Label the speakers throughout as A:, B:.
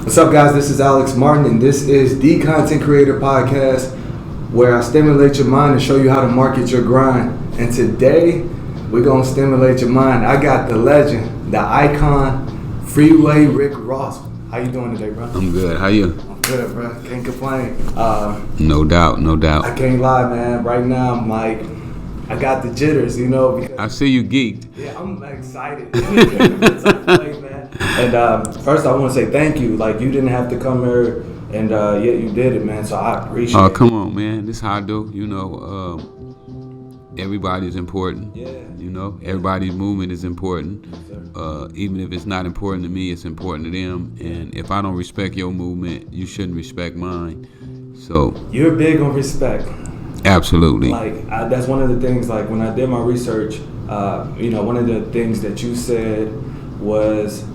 A: What's up, guys? This is Alex Martin, and this is the Content Creator Podcast, where I stimulate your mind and show you how to market your grind. And today, we're going to stimulate your mind. I got the legend, the icon, Freeway Rick Ross. How you doing today, bro?
B: I'm good. How you?
A: I'm good, bro. Can't complain.
B: No doubt.
A: I can't lie, man. Right now, I'm like, I got the jitters, you know. Because,
B: I see you geeked.
A: yeah, I'm excited. It's like play, man. And first, I want to say thank you. Like, you didn't have to come here, and yet you did it, man. So I appreciate it.
B: Oh, come on, man. This is how I do. You know, everybody's important.
A: Yeah.
B: You know, everybody's movement is important. Even if it's not important to me, it's important to them. And if I don't respect your movement, you shouldn't respect mine. So
A: You're big on respect.
B: Absolutely.
A: Like, that's one of the things, like, when I did my research, you know, one of the things that you said was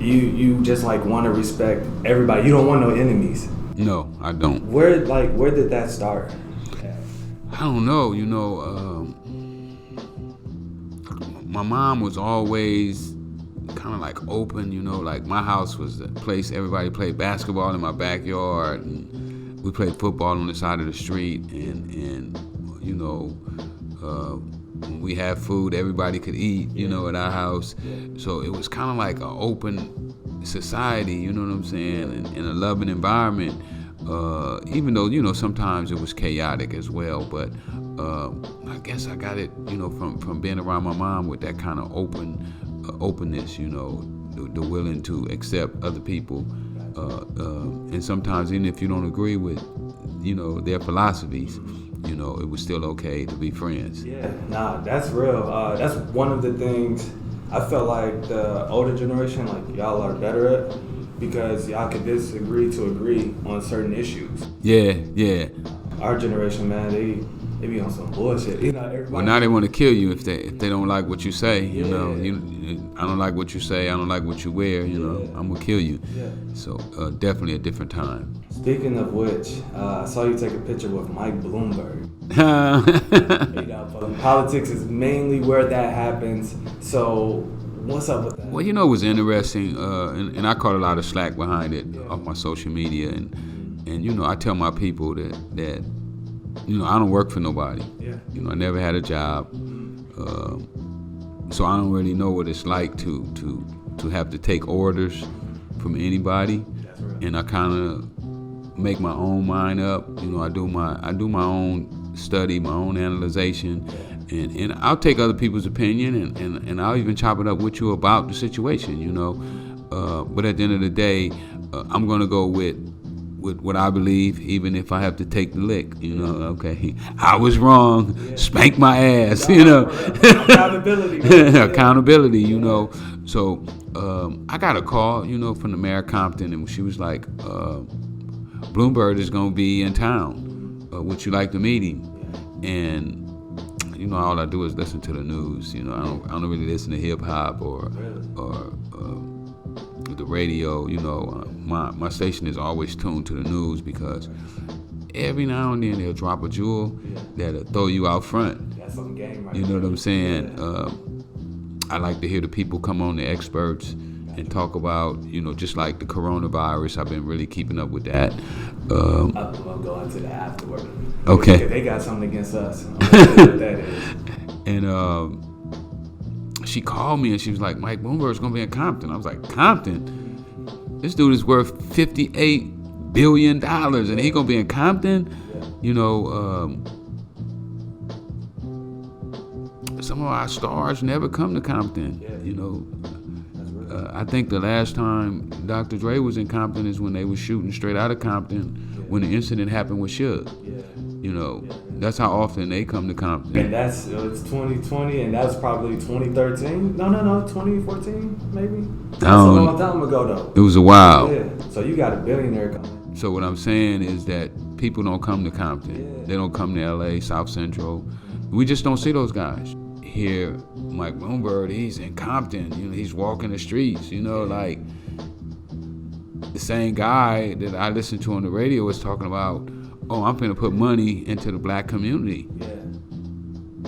A: you just, like, want to respect everybody. You don't want no enemies.
B: No, I don't.
A: Where did that start?
B: I don't know. You know, my mom was always kind of like open, you know, like my house was the place everybody played basketball in my backyard, and we played football on the side of the street, and you know, when we had food, everybody could eat, you know, at our house. So it was kind of like an open society, you know what I'm saying, and a loving environment. Even though, you know, sometimes it was chaotic as well, but I guess I got it, you know, from being around my mom with that kind of openness, you know, the willing to accept other people, and sometimes even if you don't agree with, you know, their philosophies, you know, it was still okay to be friends.
A: Yeah, nah, that's real. That's one of the things I felt like the older generation, like, y'all are better at. Because y'all could disagree to agree on certain issues.
B: Yeah.
A: Our generation, man, they be on some bullshit. You know, everybody.
B: Well, now they want to kill you if they don't like what you say. You
A: Yeah.
B: know, I don't like what you say. I don't like what you wear. You know, I'm gonna kill you.
A: Yeah.
B: So definitely a different time.
A: Speaking of which, I saw you take a picture with Mike Bloomberg. You know, politics is mainly where that happens. So, what's up with that?
B: Well, you know, it was interesting, and I caught a lot of slack behind it off my social media, and you know, I tell my people that you know, I don't work for nobody.
A: Yeah.
B: You know, I never had a job, so I don't really know what it's like to have to take orders from anybody.
A: That's right.
B: And I kind of make my own mind up. You know, I do my own study, my own analyzation. And I'll take other people's opinion, and I'll even chop it up with you about the situation, you know. But at the end of the day, I'm going to go with what I believe, even if I have to take the lick, you know. Okay, I was wrong. Yeah. Spank my ass, you know.
A: Accountability.
B: Accountability, you know. So I got a call, you know, from the mayor of Compton, and she was like, Bloomberg is going to be in town. Would you like to meet him? And you know, all I do is listen to the news. You know, I don't really listen to hip hop or the radio. You know, my station is always tuned to the news because every now and then they'll drop a jewel that'll throw you out front.
A: That's some game right
B: You know what I'm saying?
A: Yeah.
B: I like to hear the people come on, the experts, and talk about, you know, just like the coronavirus. I've been really keeping up with that.
A: I'll go into that afterward.
B: Okay.
A: They got something against us. I'm gonna see what that is.
B: And she called me and she was like, Mike Bloomberg's gonna be in Compton. I was like, Compton? This dude is worth $58 billion and he gonna be in Compton?
A: Yeah.
B: You know, some of our stars never come to Compton.
A: Yeah.
B: You know, I think the last time Dr. Dre was in Compton is when they were shooting straight out of Compton when the incident happened with Suge.
A: Yeah.
B: You know, that's how often they come to Compton.
A: And it's 2020, and that was probably 2013. No, 2014 maybe. That's a long time ago though.
B: It was a while.
A: Yeah. So you got a billionaire coming.
B: So what I'm saying is that people don't come to Compton.
A: Yeah.
B: They don't come to LA, South Central. We just don't see those guys. Here, Mike Bloomberg, he's in Compton. You know, he's walking the streets. You know, like the same guy that I listened to on the radio was talking about, oh, I'm going to put money into the black community.
A: Yeah.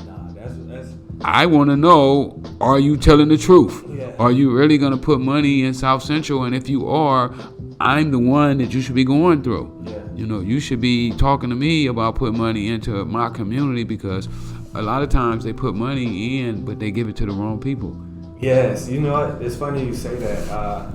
A: Nah, that's.
B: I want to know, are you telling the truth?
A: Yeah.
B: Are you really going to put money in South Central? And if you are I'm the one that you should be going through.
A: Yeah.
B: You know, you should be talking to me about putting money into my community, because a lot of times they put money in, but they give it to the wrong people.
A: Yes, you know what? It's funny you say that.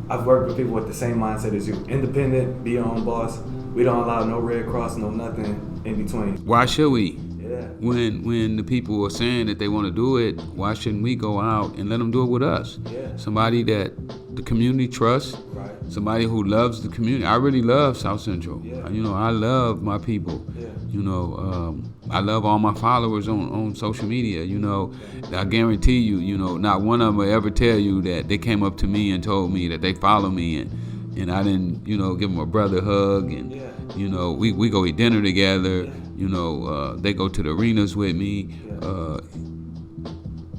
A: I've worked with people with the same mindset as you. Independent, be your own boss. We don't allow no Red Cross, no nothing in between.
B: Why should we?
A: Yeah.
B: When the people are saying that they want to do it, why shouldn't we go out and let them do it with us?
A: Yeah.
B: Somebody that the community trusts,
A: Right.
B: somebody who loves the community. I really love South Central.
A: Yeah.
B: You know, I love my people.
A: Yeah.
B: You know, I love all my followers on social media. You know, I guarantee you, you know, not one of them will ever tell you that they came up to me and told me that they follow me and I didn't, you know, give them a brother hug and,
A: Yeah.
B: you know, we go eat dinner together.
A: Yeah.
B: You know, they go to the arenas with me.
A: Yeah.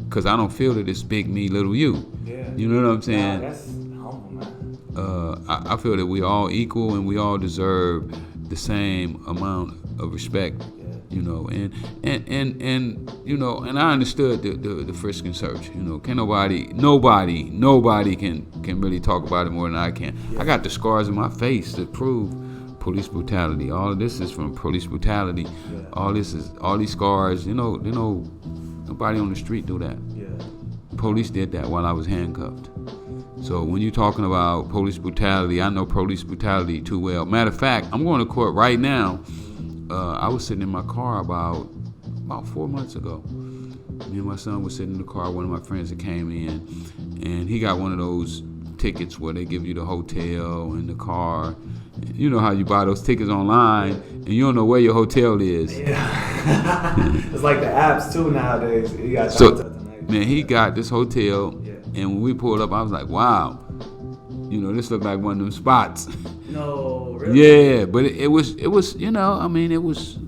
B: Because I don't feel that it's big me, little you.
A: Yeah.
B: You know what I'm saying?
A: Nah, that's humble, man.
B: I feel that we all equal and we all deserve the same amount of respect.
A: Yeah.
B: You know, and you know, and I understood the frisk and search. You know, can nobody can really talk about it more than I can.
A: Yeah.
B: I got the scars in my face that prove police brutality. All of this is from police brutality.
A: Yeah.
B: All these scars. You know, nobody on the street do that.
A: Yeah.
B: Police did that while I was handcuffed. So when you're talking about police brutality, I know police brutality too well. Matter of fact, I'm going to court right now. I was sitting in my car about 4 months ago. Me and my son was sitting in the car. One of my friends that came in, and he got one of those tickets where they give you the hotel and the car. You know how you buy those tickets online, and you don't know where your hotel is.
A: Yeah. It's like the apps too nowadays. You got
B: So,
A: tonight.
B: man, he got this hotel,
A: Yeah.
B: and when we pulled up, I was like, wow. You know, this looked like one of them spots.
A: No, really?
B: Yeah, but it was, you know, I mean, it was.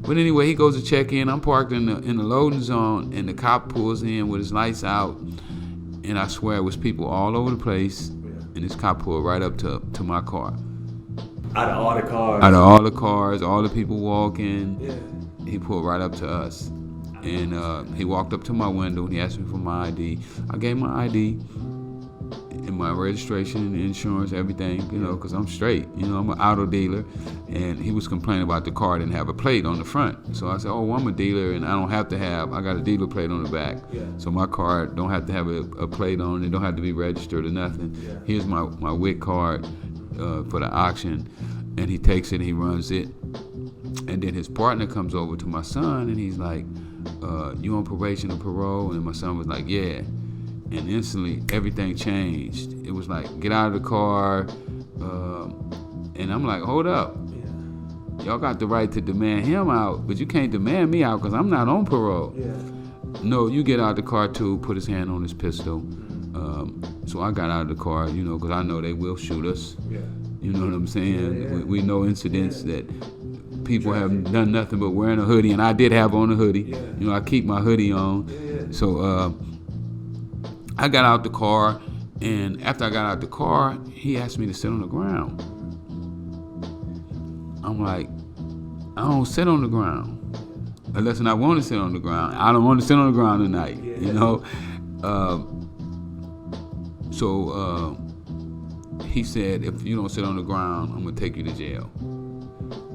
B: But anyway, he goes to check in. I'm parked in the loading zone, and the cop pulls in with his lights out, and I swear it was people all over the place.
A: Yeah.
B: And this cop pulled right up to my car.
A: Out of all the cars.
B: Out of all the cars, all the people walking,
A: Yeah.
B: he pulled right up to us, and he walked up to my window and he asked me for my ID. I gave my ID. And my registration, insurance, everything, you know, because I'm straight. You know, I'm an auto dealer. And he was complaining about the car didn't have a plate on the front. So I said, oh, well, I'm a dealer and I don't have to have, I got a dealer plate on the back.
A: Yeah.
B: So my car don't have to have a plate on it. It don't have to be registered or nothing.
A: Yeah.
B: Here's my WIC card for the auction. And he takes it and he runs it. And then his partner comes over to my son and he's like, you on probation or parole? And my son was like, yeah. And instantly, everything changed. It was like, get out of the car. And I'm like, hold up.
A: Yeah.
B: Y'all got the right to demand him out, but you can't demand me out because I'm not on parole.
A: Yeah.
B: No, you get out of the car too, put his hand on his pistol. So I got out of the car, you know, because I know they will shoot us.
A: Yeah.
B: You know what I'm saying?
A: Yeah, yeah.
B: We know incidents that people have done nothing but wearing a hoodie, and I did have on a hoodie.
A: Yeah.
B: You know, I keep my hoodie on.
A: Yeah.
B: So I got out the car, and after I got out the car, he asked me to sit on the ground. I'm like, I don't sit on the ground. Unless I want to sit on the ground. I don't want to sit on the ground tonight,
A: Yeah.
B: you know? So he said, if you don't sit on the ground, I'm going to take you to jail.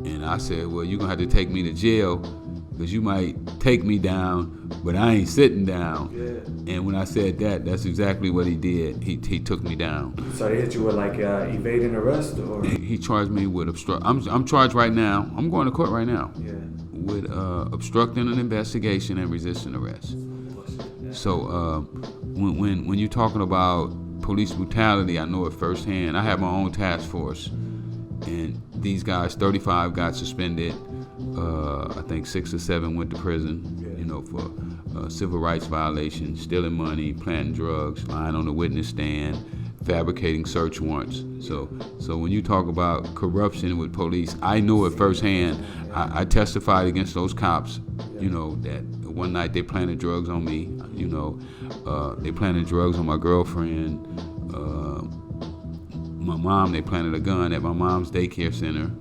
B: And I said, well, you're going to have to take me to jail because you might take me down, but I ain't sitting down.
A: Yeah.
B: And when I said that, that's exactly what he did. He took me down.
A: So they hit you with like evading arrest or?
B: He charged me with obstruct. I'm charged right now. I'm going to court right now
A: Yeah.
B: with obstructing an investigation and resisting arrest.
A: Yeah.
B: So when you're talking about police brutality, I know it firsthand. I have my own task force, and these guys, 35 got suspended. I think 6 or 7 went to prison, you know, for civil rights violations, stealing money, planting drugs, lying on the witness stand, fabricating search warrants. So when you talk about corruption with police, I know it firsthand. I testified against those cops, you know, that one night they planted drugs on me, you know, they planted drugs on my girlfriend, my mom, they planted a gun at my mom's daycare center,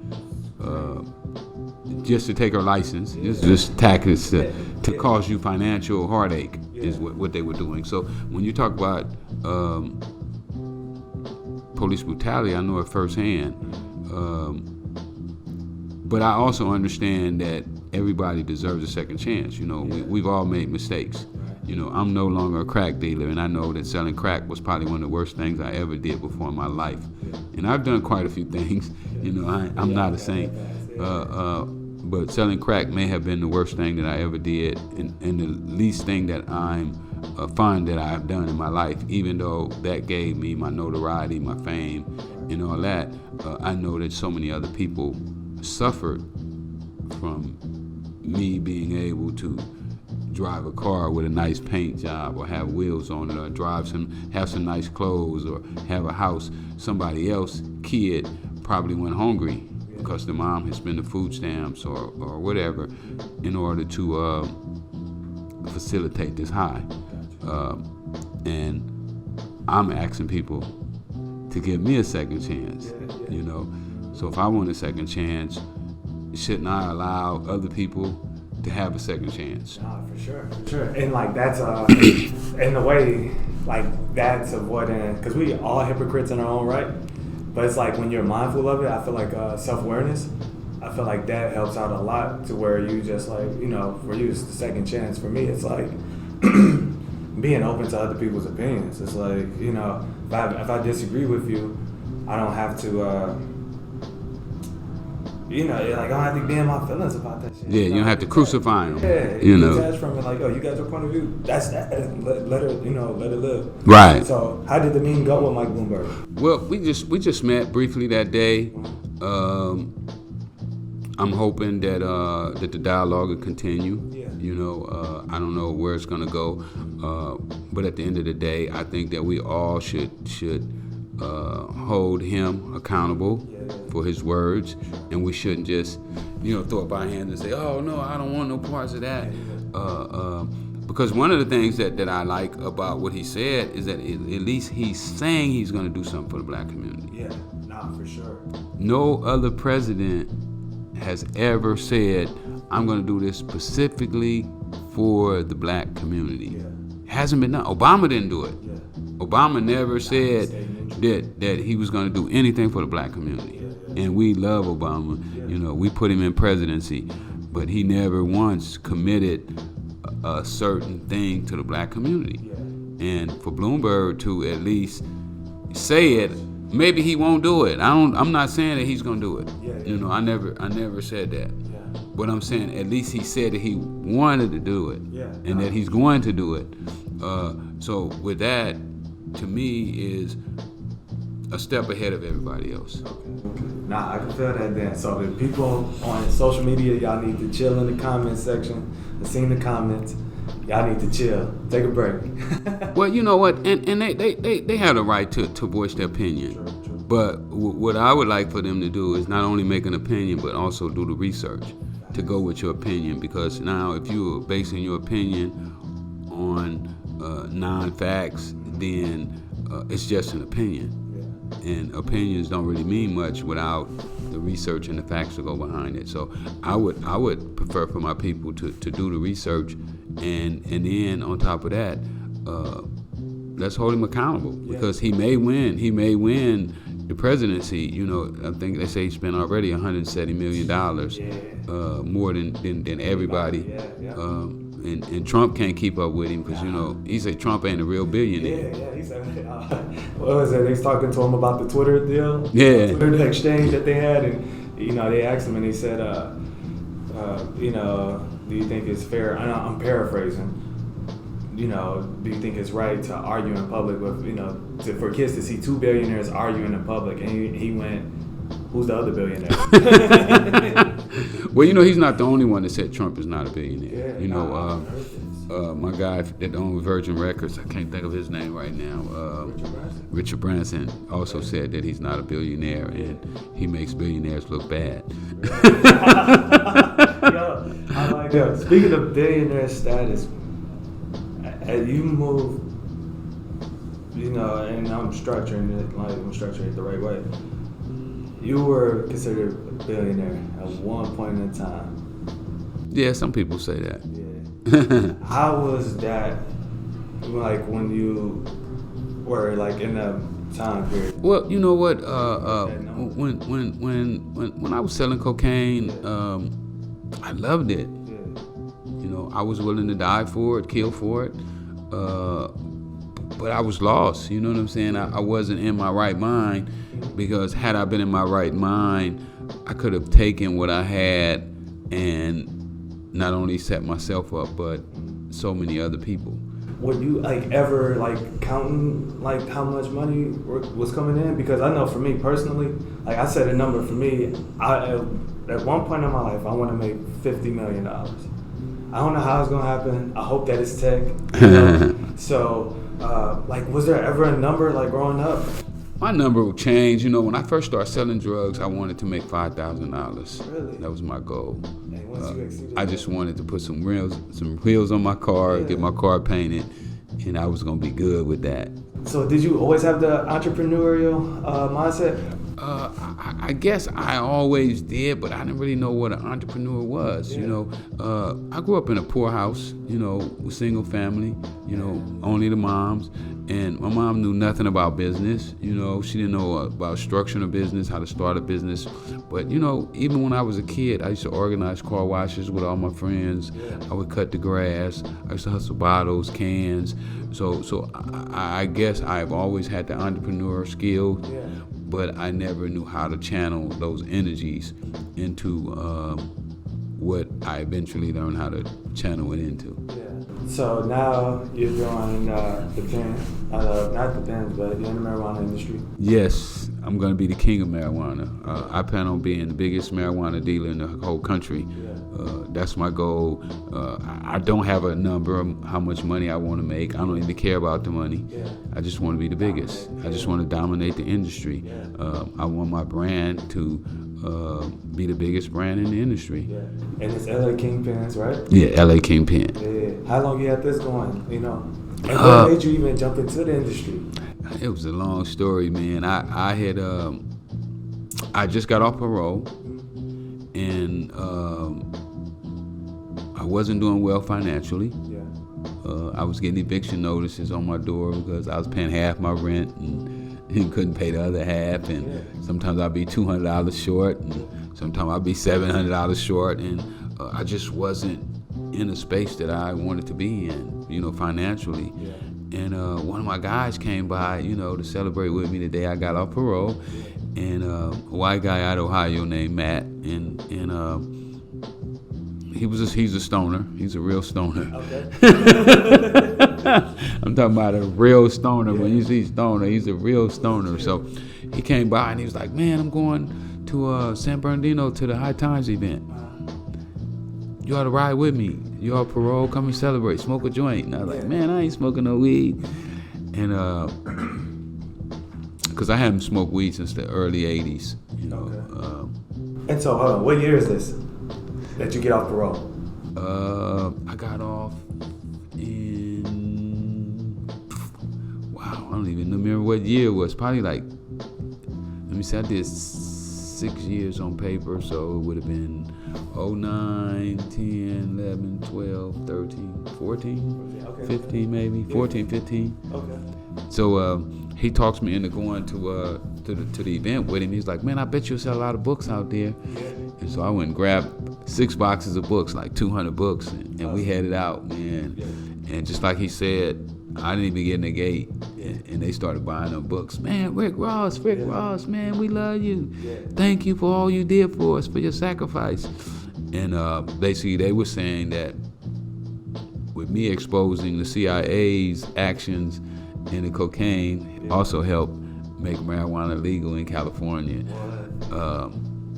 B: just to take her license. It's just tactics to cause you financial heartache is what they were doing. So when you talk about police brutality, I know it firsthand. But I also understand that everybody deserves a second chance. You know, we've all made mistakes. You know, I'm no longer a crack dealer, and I know that selling crack was probably one of the worst things I ever did before in my life. And I've done quite a few things. You know, I'm not a saint. But selling crack may have been the worst thing that I ever did, and the least thing that I'm find that I've done in my life, even though that gave me my notoriety, my fame, and all that. I know that so many other people suffered from me being able to drive a car with a nice paint job, or have wheels on it, or have some nice clothes, or have a house. Somebody else kid probably went hungry because the mom had spent the food stamps or whatever in order to facilitate this high. And I'm asking people to give me a second chance, you know. So if I want a second chance, shouldn't I allow other people to have a second chance?
A: Nah, for sure. And like that's in a way, like that's avoiding, because we all hypocrites in our own right. But it's like when you're mindful of it, I feel like self-awareness, I feel like that helps out a lot, to where you just like, you know, for you it's the second chance. For me, it's like being open to other people's opinions. It's like, you know, if I disagree with you, I don't have to, you know, like I don't have to be in my feelings about that shit.
B: Yeah, you don't have to crucify them.
A: Yeah,
B: you know.
A: Detach from it, like, oh, you got your point of view. That's that. Let it, you know, let it live.
B: Right.
A: So, how did the meeting go with Mike Bloomberg?
B: Well, we just met briefly that day. I'm hoping that that the dialogue will continue.
A: Yeah.
B: You know, I don't know where it's gonna go, but at the end of the day, I think that we all should hold him accountable for his words, and we shouldn't just, you know, throw up our hands and say, oh no, I don't want no parts of that. Because one of the things that I like about what he said is that at least he's saying he's going to do something for the black community.
A: Yeah, nah, for sure.
B: No other president has ever said, I'm going to do this specifically for the black community.
A: Yeah.
B: Hasn't been done. Obama didn't do it.
A: Yeah.
B: Obama never said that he was going to do anything for the black community. And we love Obama. You know, we put him in presidency, but he never once committed a certain thing to the black community. And for Bloomberg to at least say it, maybe he won't do it. I'm not saying that he's going to do it. You know, I never said that. But I'm saying at least he said that he wanted to do it, and that he's going to do it. So with that, to me, is a step ahead of everybody else.
A: Nah, I can feel that then. So the people on social media, y'all need to chill in the comment section. I've seen the comments. Y'all need to chill. Take a break.
B: Well, you know what? And they have a right to voice their opinion.
A: True.
B: But what I would like for them to do is not only make an opinion, but also do the research to go with your opinion. Because now if you're basing your opinion on non-facts, then it's just an opinion. And opinions don't really mean much without the research and the facts to go behind it. So I would prefer for my people to do the research, and then on top of that, let's hold him accountable, because he may win the presidency. You know, I think they say he spent already $170 million, more than everybody. And Trump can't keep up with him, because, you know, he said Trump ain't a real billionaire.
A: Yeah, he said, what was it? They was talking to him about the Twitter deal.
B: Yeah.
A: Twitter exchange that they had, and, you know, they asked him, and he said, you know, do you think it's fair? I'm paraphrasing. You know, do you think it's right to argue in public with, you know, for kids to see two billionaires arguing in public? And he went, who's the other billionaire?
B: Well, you know, he's not the only one that said Trump is not a billionaire.
A: Yeah,
B: you know, my guy that owns Virgin Records, I can't think of his name right now. Richard Branson also said that he's not a billionaire, and he makes billionaires look bad.
A: Yo, I like that. Speaking of billionaire status, as you move, you know, and I'm structuring it the right way. You were considered a billionaire at one point in time.
B: Yeah, some people say that.
A: Yeah. How was that, like, when you were, like, in a time period?
B: Well, you know what? When I was selling cocaine, I loved it. You know, I was willing to die for it, kill for it. But I was lost. You know what I'm saying? I wasn't in my right mind, because had I been in my right mind, I could have taken what I had and not only set myself up, but so many other people.
A: Were you like ever like counting like how much money was coming in? Because I know for me personally, like I set a number for me. At one point in my life, I want to make $50 million. I don't know how it's gonna happen. I hope that it's tech. You know? So, like, was there ever a number like growing up?
B: My number will change. You know, when I first started selling drugs, I wanted to make $5,000.
A: Really?
B: That was my goal.
A: And once you exceeded
B: I just wanted to put some wheels on my car, get my car painted, and I was gonna be good with that.
A: So, did you always have the entrepreneurial mindset?
B: I guess I always did, but I didn't really know what an entrepreneur was. You know, I grew up in a poor house, you know, single family, you know, only the moms. And my mom knew nothing about business. You know, she didn't know about structuring a business, how to start a business. But, you know, even when I was a kid, I used to organize car washes with all my friends. I would cut the grass. I used to hustle bottles, cans. So I guess I've always had the entrepreneur skill. But I never knew how to channel those energies into what I eventually learned how to channel it into.
A: So now you're doing the pen, not the pens, but you're in the marijuana industry.
B: Yes, I'm going to be the king of marijuana. I plan on being the biggest marijuana dealer in the whole country. That's my goal. I don't have a number of how much money I want to make. I don't even care about the money. I just want to be the biggest. I just want to dominate the industry. I want my brand to be the biggest brand in the industry.
A: And it's LA Kingpins, right?
B: Yeah, LA Kingpin.
A: How long you had this going, you know? And what made you even jump into the industry?
B: It was a long story, man. I just got off parole, and I wasn't doing well financially. I was getting eviction notices on my door because I was paying half my rent and couldn't pay the other half, and sometimes I'd be $200 short, and sometimes I'd be $700 short, and I just wasn't in a space that I wanted to be in, you know, financially. And one of my guys came by, you know, to celebrate with me the day I got off parole, and a white guy out of Ohio named Matt, and he's a stoner. He's a real stoner. I'm talking about a real stoner. When you see stoner, he's a real stoner. So he came by and he was like, "Man, I'm going to San Bernardino to the High Times event. You ought to ride with me. You on parole? Come and celebrate. Smoke a joint." And I was like, "Man, I ain't smoking no weed." And because I hadn't smoked weed since the early '80s, you know.
A: And so, hold on, what year is this that you get off parole?
B: I got off in, I don't even remember what year it was. Probably like, let me see, I did 6 years on paper, so it would have been 09, 10, 11, 12, 13, 14, 15 maybe, 14, 15. So he talks me into going to the event with him. He's like, "Man, I bet you'll sell a lot of books out there." And so I went and grabbed 6 boxes of books, like 200 books, and we headed out, man. And just like he said, I didn't even get in the gate, and they started buying them books. "Man, Rick Ross, man, we love you. Thank you for all you did for us, for your sacrifice." And basically they were saying that with me exposing the CIA's actions in the cocaine also helped make marijuana legal in California.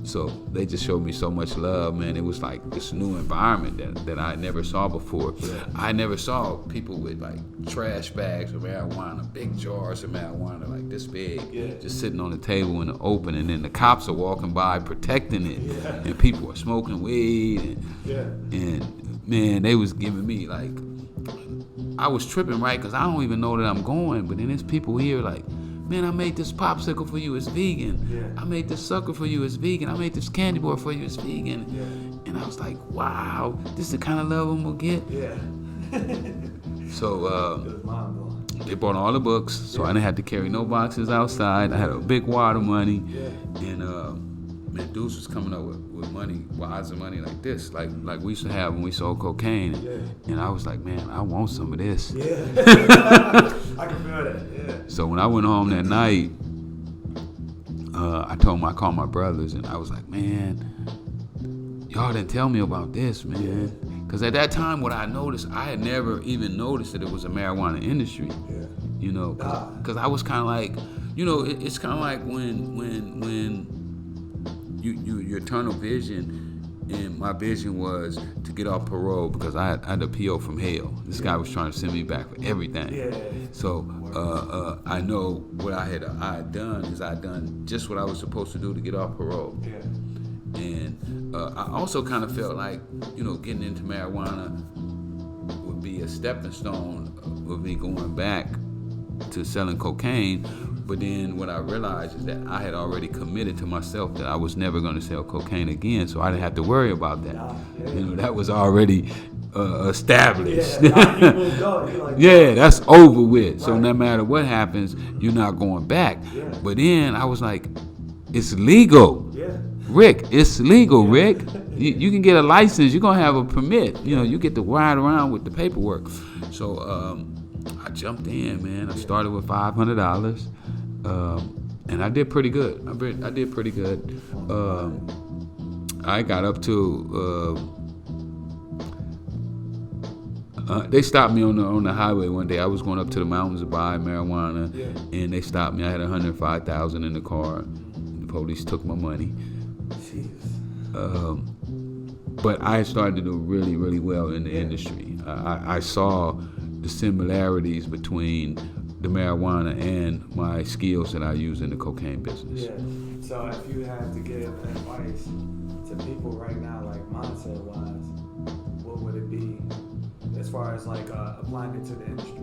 B: So they just showed me so much love, man. It was like this new environment that I never saw before. I never saw people with like trash bags of marijuana, big jars of marijuana like this big, just sitting on the table in the open, and then the cops are walking by protecting it, and people are smoking weed, and man, they was giving me like, I was tripping, right? Because I don't even know that I'm going, but then there's people here like, "Man, I made this popsicle for you, it's vegan. I made this sucker for you, it's vegan. I made this candy bar for you, it's vegan." And I was like, wow, this is the kind of love I'm gonna get. So, they bought all the books, so I didn't have to carry no boxes outside. I had a big wad of money, and man, dudes was coming up with money, wads of money like this, like we used to have when we sold cocaine, and I was like, man, I want some of this.
A: I can feel that. Yeah.
B: So when I went home that night, I called my brothers, and I was like, man, y'all didn't tell me about this, man. Because at that time, what I noticed, I had never even noticed that it was a marijuana industry. You know, because I was kind of like, you know, it's kind of like when your tunnel vision, and my vision was to get off parole because I had a PO from hell. This guy was trying to send me back for everything. So I know what I had done is I had done just what I was supposed to do to get off parole. And I also kind of felt like, you know, getting into marijuana would be a stepping stone of me going back to selling cocaine. But then what I realized is that I had already committed to myself that I was never going to sell cocaine again, so I didn't have to worry about that. You know, that was already established. That's over with. So no matter what happens, you're not going back. But then I was like, it's legal. Rick, it's legal, Rick. You can get a license. You're going to have a permit. You know, you get to ride around with the paperwork. So I jumped in, man. I started with $500, and I did pretty good. I did pretty good. I got up to. They stopped me on the highway one day. I was going up to the mountains to buy marijuana, and they stopped me. I had $105,000 in the car. The police took my money. But I started to do really, really well in the industry. I saw the similarities between the marijuana and my skills that I use in the cocaine business.
A: So if you had to give advice to people right now, like mindset-wise, what would it be as far as like applying it to the industry?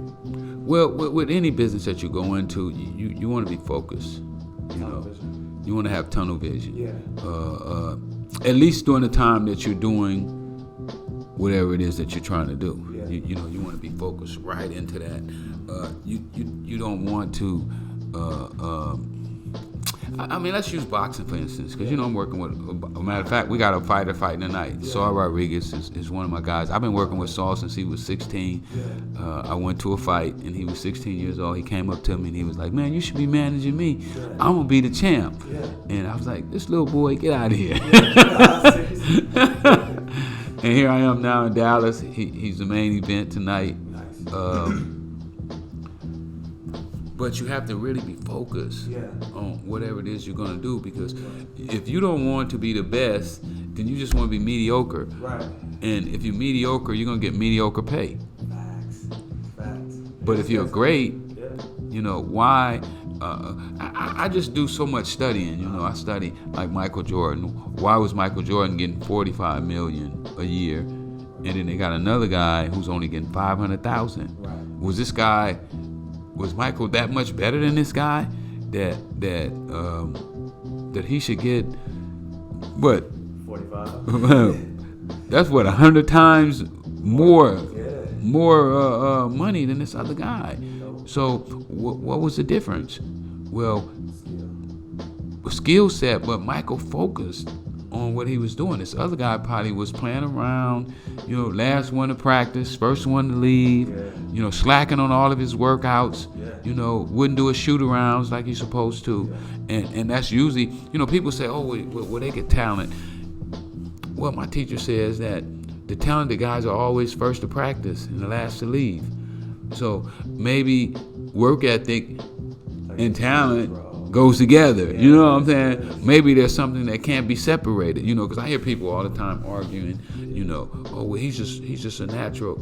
B: Well, with any business that you go into, you want to be focused. You want to have tunnel vision. At least during the time that you're doing whatever it is that you're trying to do. You know, you want to be focused right into that. You don't want to. I mean, let's use boxing for instance, because you know I'm working with. A matter of fact, we got a fighter fighting tonight. Saul Rodriguez is one of my guys. I've been working with Saul since he was 16. I went to a fight and he was 16 years old. He came up to me and he was like, "Man, you should be managing me. I'm gonna be the champ." And I was like, "This little boy, get out of here." And here I am now in Dallas. He's the main event tonight. But you have to really be focused on whatever it is you're going to do, because if you don't want to be the best, then you just want to be mediocre. And if you're mediocre, you're going to get mediocre pay. Facts. But if you're great, you know, why? I just do so much studying. You know, I study like Michael Jordan. Why was Michael Jordan getting $45 million a year? And then they got another guy who's only getting $500,000. Was Michael that much better than this guy that he should get what? 45. That's what 100 times more money than this other guy. So what was the difference? Well, skill set, but Michael focused on what he was doing. This other guy probably was playing around, you know, last one to practice, first one to leave, you know, slacking on all of his workouts, you know, wouldn't do his shoot-arounds like he's supposed to. And that's usually, you know, people say, oh, well, they get talent. Well, my teacher says that the talented guys are always first to practice and the last to leave. So maybe work ethic and talent goes together. You know what I'm saying? Maybe there's something that can't be separated. You know, because I hear people all the time arguing. You know, oh well, he's just a natural.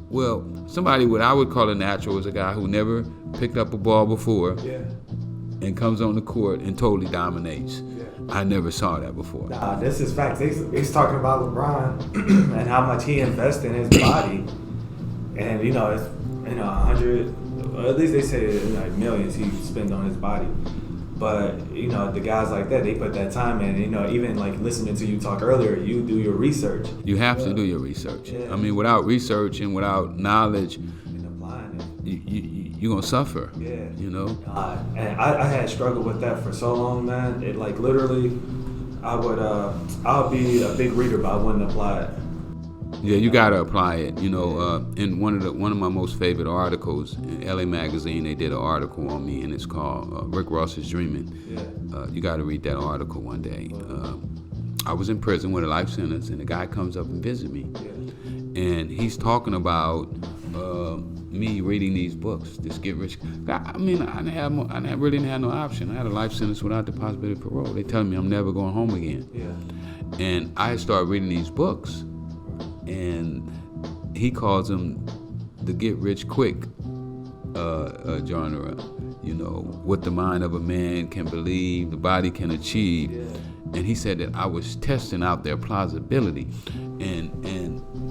B: Well, somebody what I would call a natural is a guy who never picked up a ball before and comes on the court and totally dominates. I never saw that before.
A: Nah, this is facts. He's talking about LeBron and how much he invests in his body, and you know, it's 100. Well, at least they say like millions he spends on his body. But, you know, the guys like that, they put that time in. You know, even like listening to you talk earlier, you do your research.
B: You have to do your research. I mean, without research and without knowledge,
A: and applying it.
B: you're gonna suffer.
A: Yeah.
B: You know.
A: And I had struggled with that for so long, man. It like literally, I'll be a big reader, but I wouldn't apply it.
B: Yeah, you gotta apply it. You know, in one of my most favorite articles in LA Magazine, they did an article on me, and it's called Rick Ross is Dreaming.
A: Yeah.
B: You gotta read that article one day. I was in prison with a life sentence, and a guy comes up and visits me, and he's talking about me reading these books, this Get Rich. I mean, I really didn't have no option. I had a life sentence without the possibility of parole. They telling me I'm never going home again.
A: Yeah.
B: And I started reading these books, and he calls them the Get Rich Quick genre. You know, what the mind of a man can believe, the body can achieve.
A: Yeah.
B: And he said that I was testing out their plausibility, and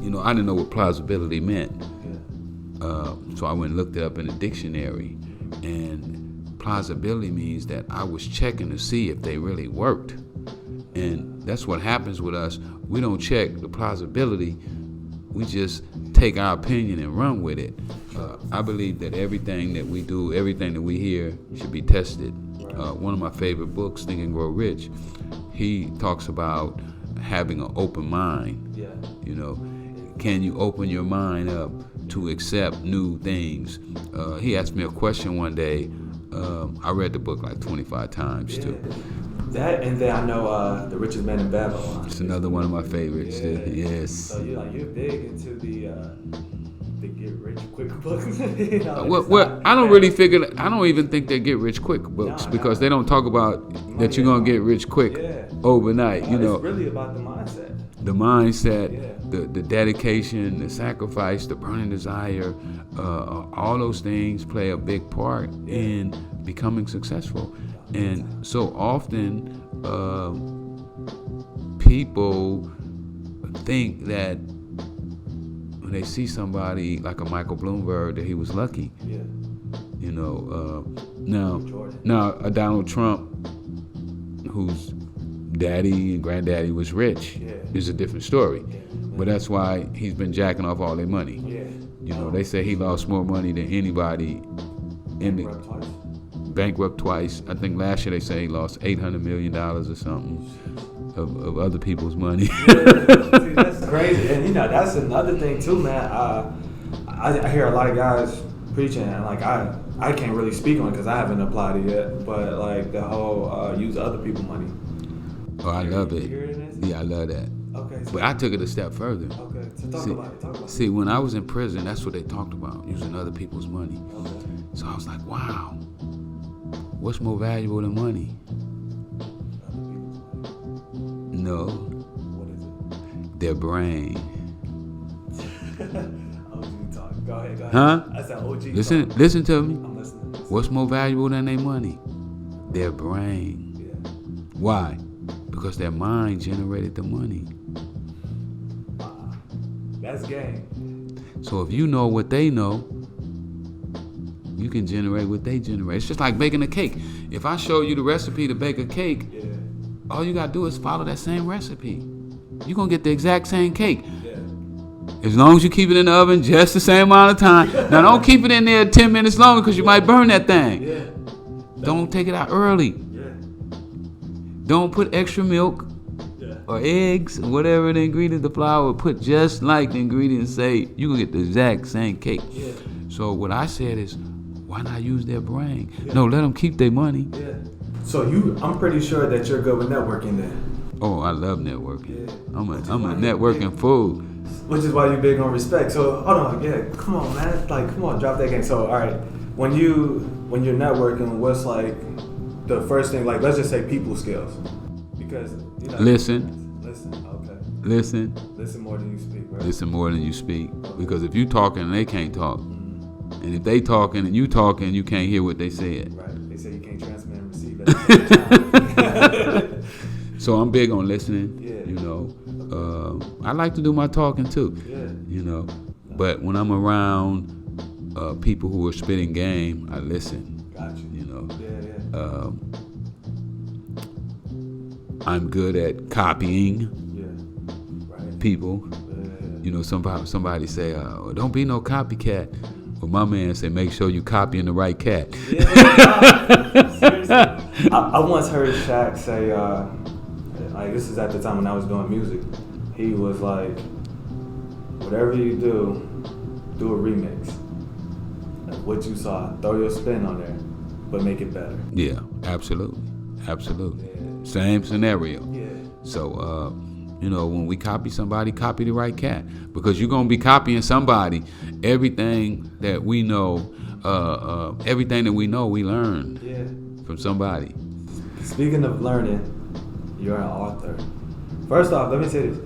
B: you know, I didn't know what plausibility meant. So I went and looked it up in the dictionary, and plausibility means that I was checking to see if they really worked. And that's what happens with us. We don't check the plausibility. We just take our opinion and run with it. I believe that everything that we do, everything that we hear should be tested. One of my favorite books, Think and Grow Rich, he talks about having an open mind.
A: Yeah.
B: You know, can you open your mind up to accept new things? He asked me a question one day. I read the book like 25 times too.
A: That, and then I know The Richest Man in Babylon.
B: It's another one of my favorites.
A: Yeah.
B: Yes.
A: So you're big into the Get Rich Quick books. You know,
B: Well, I don't even think they Get Rich Quick books, because they don't talk about that you're gonna get rich quick overnight. You know,
A: it's really about the mindset.
B: The mindset, the dedication, the sacrifice, the burning desire, all those things play a big part in becoming successful. And so often, people think that when they see somebody like a Michael Bloomberg, that he was lucky.
A: Yeah.
B: You know, now a Donald Trump, whose daddy and granddaddy was rich, is a different story. But that's why he's been jacking off all their money.
A: Yeah.
B: You know, they say he lost more money than anybody in the bankrupt twice. I think last year they say he lost $800 million or something of other people's money.
A: See, that's crazy. And you know, that's another thing too, man. I hear a lot of guys preaching, and like I can't really speak on it because I haven't applied it yet. But like the whole use other people's money.
B: Oh, I love it.
A: Yeah,
B: I love that.
A: Okay. So
B: but I took it a step further.
A: Okay. So talk about it.
B: See, when I was in prison, that's what they talked about, using other people's money.
A: Okay.
B: So I was like, wow, what's more valuable than money? No.
A: What is it?
B: Their brain.
A: OG talk. Go ahead.
B: Huh?
A: I said OG
B: Listen to me.
A: I'm listening.
B: What's more valuable than their money? Their brain.
A: Yeah.
B: Why? Because their mind generated the money.
A: Wow. That's game.
B: So if you know what they know, you can generate what they generate. It's just like baking a cake. If I show you the recipe to bake a cake, all you gotta do is follow that same recipe. You're gonna get the exact same cake. As long as you keep it in the oven just the same amount of time. Now don't keep it in there 10 minutes longer, because you might burn that thing. Don't take it out early. Don't put extra milk or eggs, whatever the ingredient, the flour, put just like the ingredients say, you're gonna get the exact same cake. So what I said is, why not use their brain? No, let them keep their money.
A: So I'm pretty sure that you're good with networking then.
B: Oh, I love networking. I'm a networking fool.
A: Which is why you're big on respect. So hold on, come on, man. Like, come on, drop that game. So all right, when you're networking, what's like the first thing? Like, let's just say people skills, because you know.
B: Listen.
A: Okay.
B: Listen
A: more than you speak. Right?
B: Listen more than you speak. Because if you talking and they can't talk, and if they talking and you talking, you can't hear what they said.
A: Right. They say you can't transmit and receive at the same time.
B: So I'm big on listening. You know, I like to do my talking too. You know, but when I'm around people who are spitting game, I listen.
A: Gotcha.
B: You know. I'm good at copying people. You know, somebody say, "Don't be no copycat," But my man said, make sure you copying the right cat.
A: Yeah, seriously. I once heard Shaq say, like this is at the time when I was doing music. He was like, whatever you do a remix. What you saw, throw your spin on there, but make it better.
B: Yeah, absolutely. Absolutely.
A: Yeah.
B: Same scenario.
A: Yeah.
B: So, when we copy somebody, copy the right cat. Because you're going to be copying somebody. Everything that we know, we learned from somebody.
A: Speaking of learning, you're an author. First off, let me say this.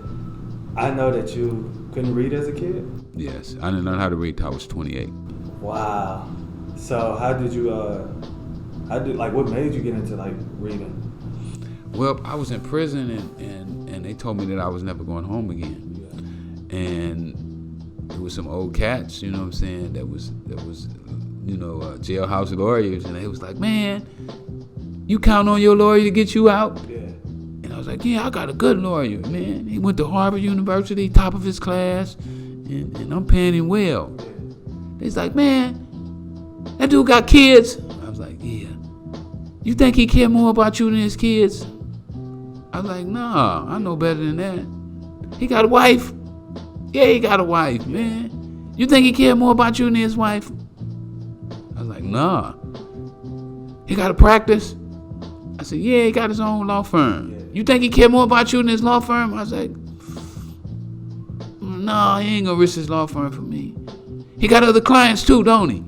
A: I know that you couldn't read as a kid.
B: Yes, I didn't learn how to read till I was 28.
A: Wow. So how did you, what made you get into like reading?
B: Well, I was in prison and they told me that I was never going home again. Yeah. And there was some old cats, you know what I'm saying, that was jailhouse lawyers, and they was like, man, you count on your lawyer to get you out? Yeah. And I was like, yeah, I got a good lawyer, man. He went to Harvard University, top of his class, and I'm paying him well. Yeah. He's like, man, that dude got kids. I was like, yeah. You think he care more about you than his kids? I was like, nah, I know better than that. He got a wife. Yeah, he got a wife, man. You think he care more about you than his wife? I was like, nah. He got a practice? I said, yeah, he got his own law firm. Yeah. You think he care more about you than his law firm? I was like, nah, he ain't gonna risk his law firm for me. He got other clients too, don't he?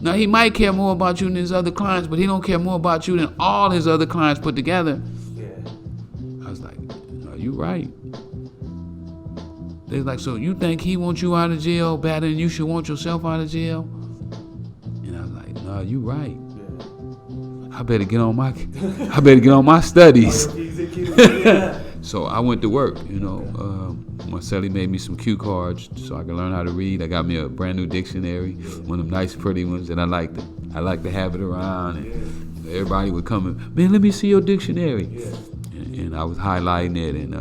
B: Now, he might care more about you than his other clients, but he don't care more about you than all his other clients put together. Yeah. I was like, no, you right. They're like, so you think he wants you out of jail better than you should want yourself out of jail? And I was like, no, you right. Yeah. I better get on my studies. So I went to work, Marcelli made me some cue cards so I could learn how to read. I got me a brand new dictionary, one of them nice pretty ones, and I like to have it around, and everybody would come and, man, let me see your dictionary. And I was highlighting it, and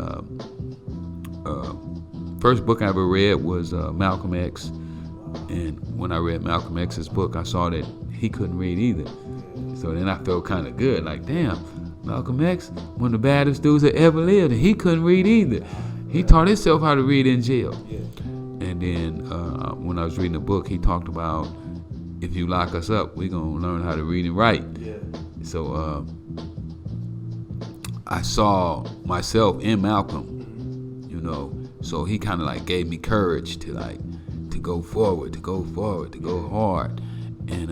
B: first book I ever read was Malcolm X. And when I read Malcolm X's book, I saw that he couldn't read either. So then I felt kind of good, like, damn, Malcolm X, one of the baddest dudes that ever lived, and he couldn't read either. He taught himself how to read in jail. Yeah. And then when I was reading the book, he talked about, if you lock us up, we're going to learn how to read and write. Yeah. So I saw myself in Malcolm, so he kind of like gave me courage to go forward, to go hard. And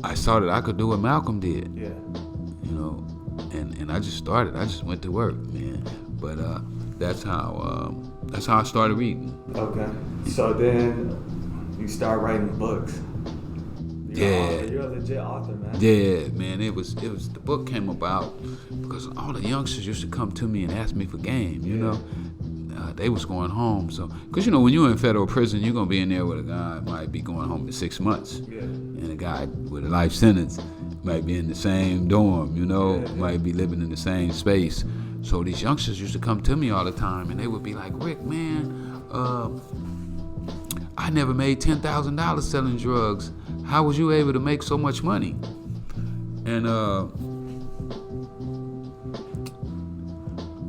B: I saw that I could do what Malcolm did. Yeah. And I just started. I just went to work, man. But that's how I started reading. Okay. So then you start writing books. You're a legit author, man. Yeah, man. It was the book came about because all the youngsters used to come to me and ask me for game. They was going home. So, because when you're in federal prison, you're gonna be in there with a guy that might be going home in 6 months, and a guy with a life sentence might be in the same dorm, might be living in the same space. So these youngsters used to come to me all the time, and they would be like, Rick, man, I never made $10,000 selling drugs. How was you able to make so much money? And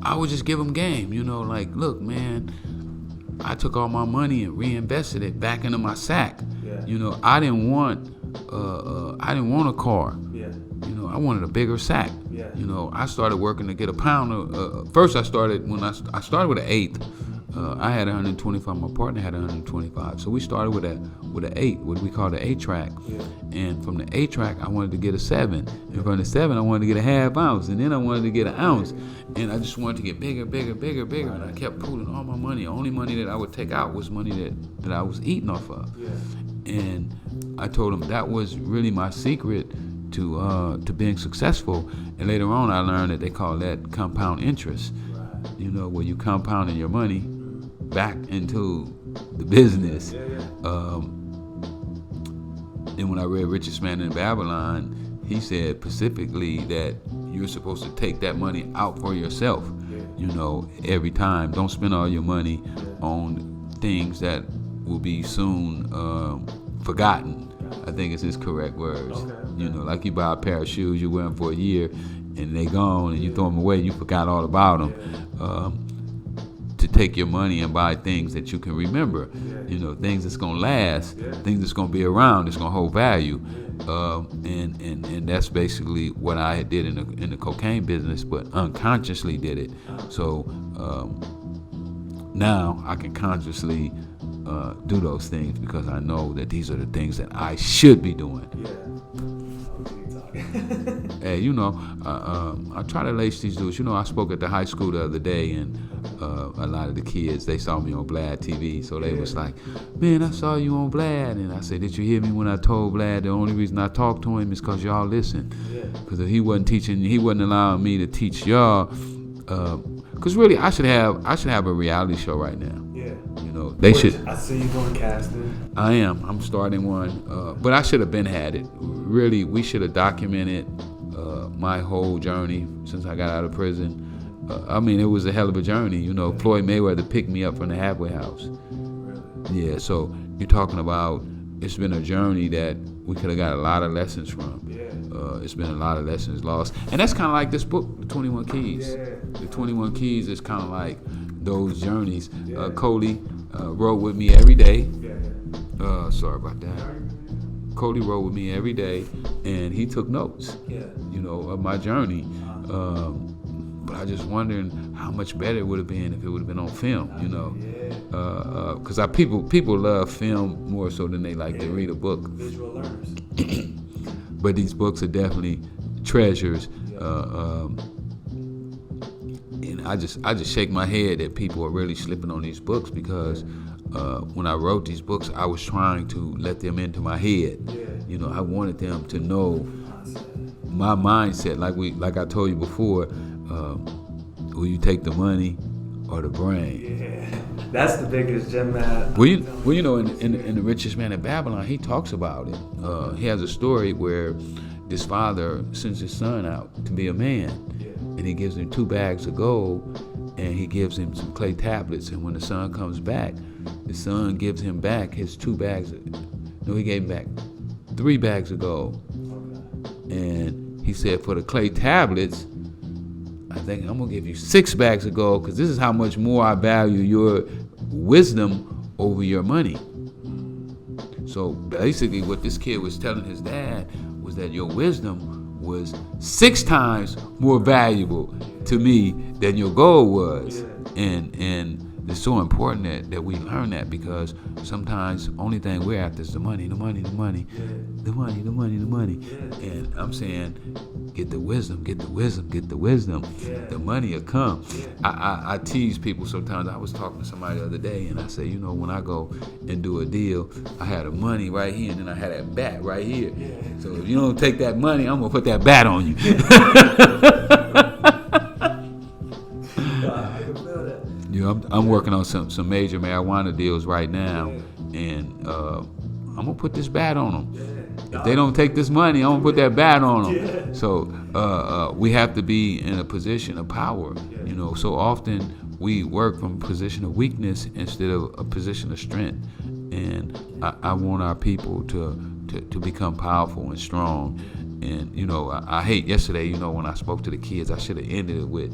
B: I would just give them game, like, look, man, I took all my money and reinvested it back into my sack. Yeah. I didn't want a car. Yeah. I wanted a bigger sack. Yeah. I started working to get a pound. First, I started with an eighth. I had 125. My partner had 125. So we started with an 8, what we call the 8-track. Yeah. And from the 8-track, I wanted to get a 7. And from the 7, I wanted to get a half ounce. And then I wanted to get an ounce. And I just wanted to get bigger. And I kept pooling all my money. The only money that I would take out was money that I was eating off of. Yeah. And I told him that was really my secret to being successful. And later on, I learned that they call that compound interest. Right. Where you compounding your money back into the business. Then when I read Richest Man in Babylon, he said specifically that you're supposed to take that money out for yourself. Every time. Don't spend all your money on things that will be soon forgotten. I think it's his correct words. You know, like you buy a pair of shoes, you wear them for a year, and they gone, and you throw them away. You forgot all about them. To take your money and buy things that you can remember. You know, things that's gonna last, things that's gonna be around, that's gonna hold value. And that's basically what I did in the cocaine business, but unconsciously did it. So now I can consciously do those things because I know that these are the things that I should be doing. Hey, you know, I try to lace these dudes. You know, I spoke at the high school the other day, and a lot of the kids, they saw me on Vlad TV, so they was like, man, I saw you on Vlad. And I said, did you hear me when I told Vlad the only reason I talked to him is because y'all listen? Because if he wasn't teaching, he wasn't allowing me to teach y'all. Because really, I should have a reality show right now. You know, they should.
A: I see you doing casting.
B: I am. I'm starting one, but I should have been had it. Really, we should have documented my whole journey since I got out of prison. I mean, it was a hell of a journey. You know, Floyd Mayweather picked me up from the halfway house. Yeah, so you're talking about, it's been a journey that we could have got a lot of lessons from. It's been a lot of lessons lost. And that's kind of like this book, The 21 Keys. The 21 Keys is kind of like those journeys. Cody rode with me every day. Sorry about that. Cody rode with me every day, and he took notes, you know, of my journey. But I just wondering how much better it would have been if it would have been on film, you know. Because people love film more so than they like to read a book.
A: Visual learners.
B: But these books are definitely treasures. And I just shake my head that people are really slipping on these books because when I wrote these books, I was trying to let them into my head. You know, I wanted them to know my mindset. Like I told you before, will you take the money or the brain?
A: That's the biggest gem, man.
B: Well, you know, in The Richest Man in Babylon, he talks about it. He has a story where this father sends his son out to be a man, and he gives him 2 bags of gold, and he gives him some clay tablets. And when the son comes back, the son gives him back his 2 bags. He gave him back 3 bags of gold. And he said, for the clay tablets, I think I'm going to give you 6 bags of gold because this is how much more I value your wisdom over your money. So basically what this kid was telling his dad was that your wisdom was 6 times more valuable to me than your gold was. And it's so important that we learn that because sometimes the only thing we're after is the money. And I'm saying, get the wisdom. The money will come. I tease people sometimes. I was talking to somebody the other day, and I say, you know, when I go and do a deal, I had the money right here, and then I had that bat right here. So if you don't take that money, I'm going to put that bat on you. I'm working on some major marijuana deals right now, and I'm gonna put this bat on them. If they don't take this money, I'm gonna put that bat on them. So we have to be in a position of power. You know, so often we work from a position of weakness instead of a position of strength. And I want our people to become powerful and strong. And you know, I hate yesterday. You know, when I spoke to the kids, I should have ended it with.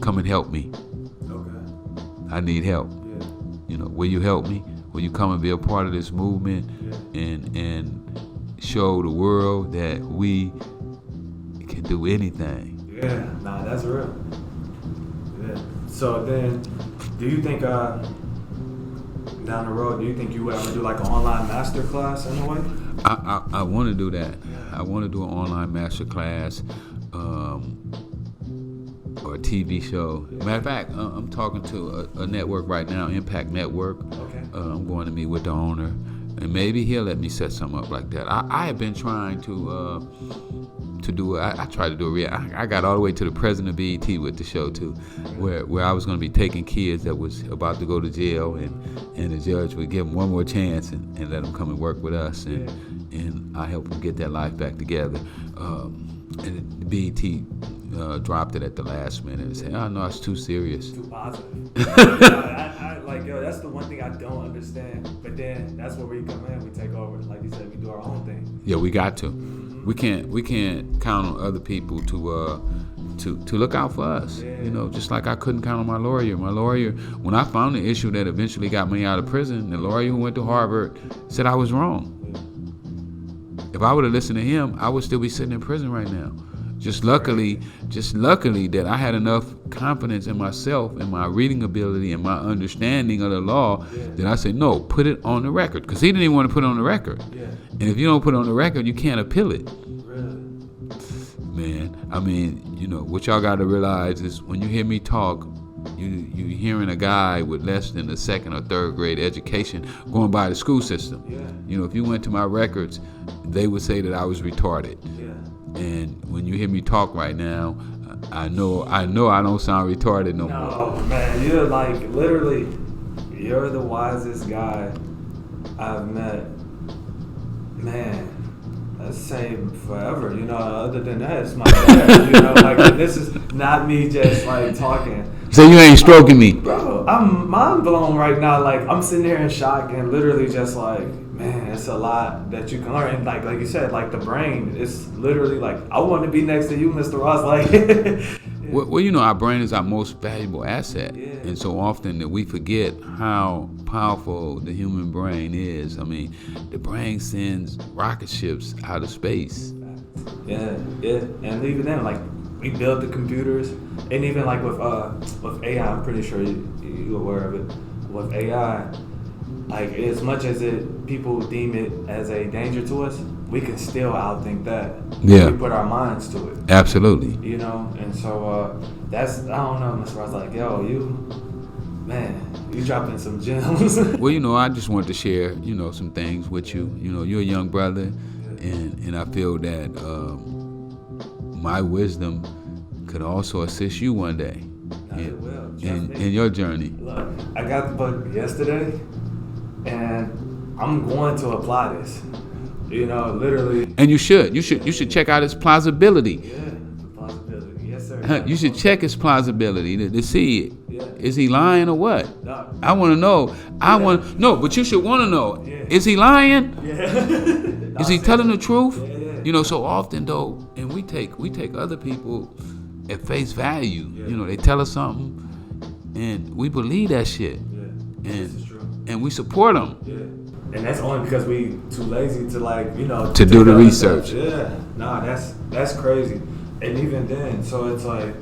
B: Come and help me. I need help. You know, will you help me? Will you come and be a part of this movement and show the world that we can do anything?
A: That's real. So then, do you think down the road, do you think you would ever do like an online master class in a way?
B: I want to do that. I want to do an online master class. Or a TV show. Matter of fact, I'm talking to a network right now, Impact Network. I'm going to meet with the owner, and maybe he'll let me set something up like that. I have been trying to do it. I tried to do it. I got all the way to the president of BET with the show too, where I was going to be taking kids that was about to go to jail, and the judge would give them one more chance and let them come and work with us, and I help them get their life back together. And BET dropped it at the last minute and said, "Oh no, it's too serious."
A: Too positive. I like, yo, that's the one thing I don't understand. But then that's where we come in. We take over. Like you said, we do our own thing.
B: Yeah, we got to. We can't count on other people to look out for us.
A: Yeah.
B: You know, just like I couldn't count on my lawyer. My lawyer, when I found the issue that eventually got me out of prison, the lawyer who went to Harvard said I was wrong. If I would have listened to him, I would still be sitting in prison right now. Just luckily that I had enough confidence in myself and my reading ability and my understanding of the law that I said, no, put it on the record. Because he didn't even want to put it on the record. Yeah. And if you don't put it on the record, you can't appeal it.
A: Really?
B: Man, I mean, you know, what y'all got to realize is when you hear me talk, you hearing a guy with less than a second or third grade education going by the school system. Yeah. You know, if you went to my records, they would say that I was retarded. Yeah. And when you hear me talk right now, I know I don't sound retarded no more.
A: No, man, you're like literally, you're the wisest guy I've met. Man, that's same forever. You know, other than that, it's my dad. You know, like this is not me just like talking.
B: So you ain't stroking me,
A: bro. I'm mind blown right now. Like I'm sitting here in shock and literally just like, man, it's a lot that you can learn. And like you said, like the brain, it's literally like I want to be next to you, Mr. Ross. Like, yeah.
B: Well, you know, our brain is our most valuable asset,
A: yeah.
B: And so often that we forget how powerful the human brain is. I mean, the brain sends rocket ships out of space.
A: Yeah, and even then, like we build the computers, and even like with AI, I'm pretty sure you're aware of it. With AI, like as much as people deem it as a danger to us, we can still outthink that.
B: Yeah.
A: We put our minds to it.
B: Absolutely.
A: You know, and so that's, I don't know, Mr. Ross, like, yo, you dropping some gems.
B: Well, you know, I just wanted to share, you know, some things with you. You know, you're a young brother, and I feel that my wisdom could also assist you one day in your journey.
A: Look, I got the book yesterday, and I'm going to apply this. You know, literally.
B: And you should check out its plausibility.
A: Yeah, plausibility. Yes, sir.
B: You should check its plausibility to see, is he lying or what?
A: No.
B: I want to know. But you should want to know.
A: Yeah.
B: Is he lying?
A: Yeah.
B: Is he telling the truth?
A: Yeah.
B: You know, so often though, and we take other people at face value. Yeah. You know, they tell us something, and we believe that shit. Yeah.
A: This is true.
B: And we support them.
A: Yeah. And that's only because we too lazy to like, you know,
B: to do the research.
A: Yeah, nah, that's crazy. And even then, so it's like,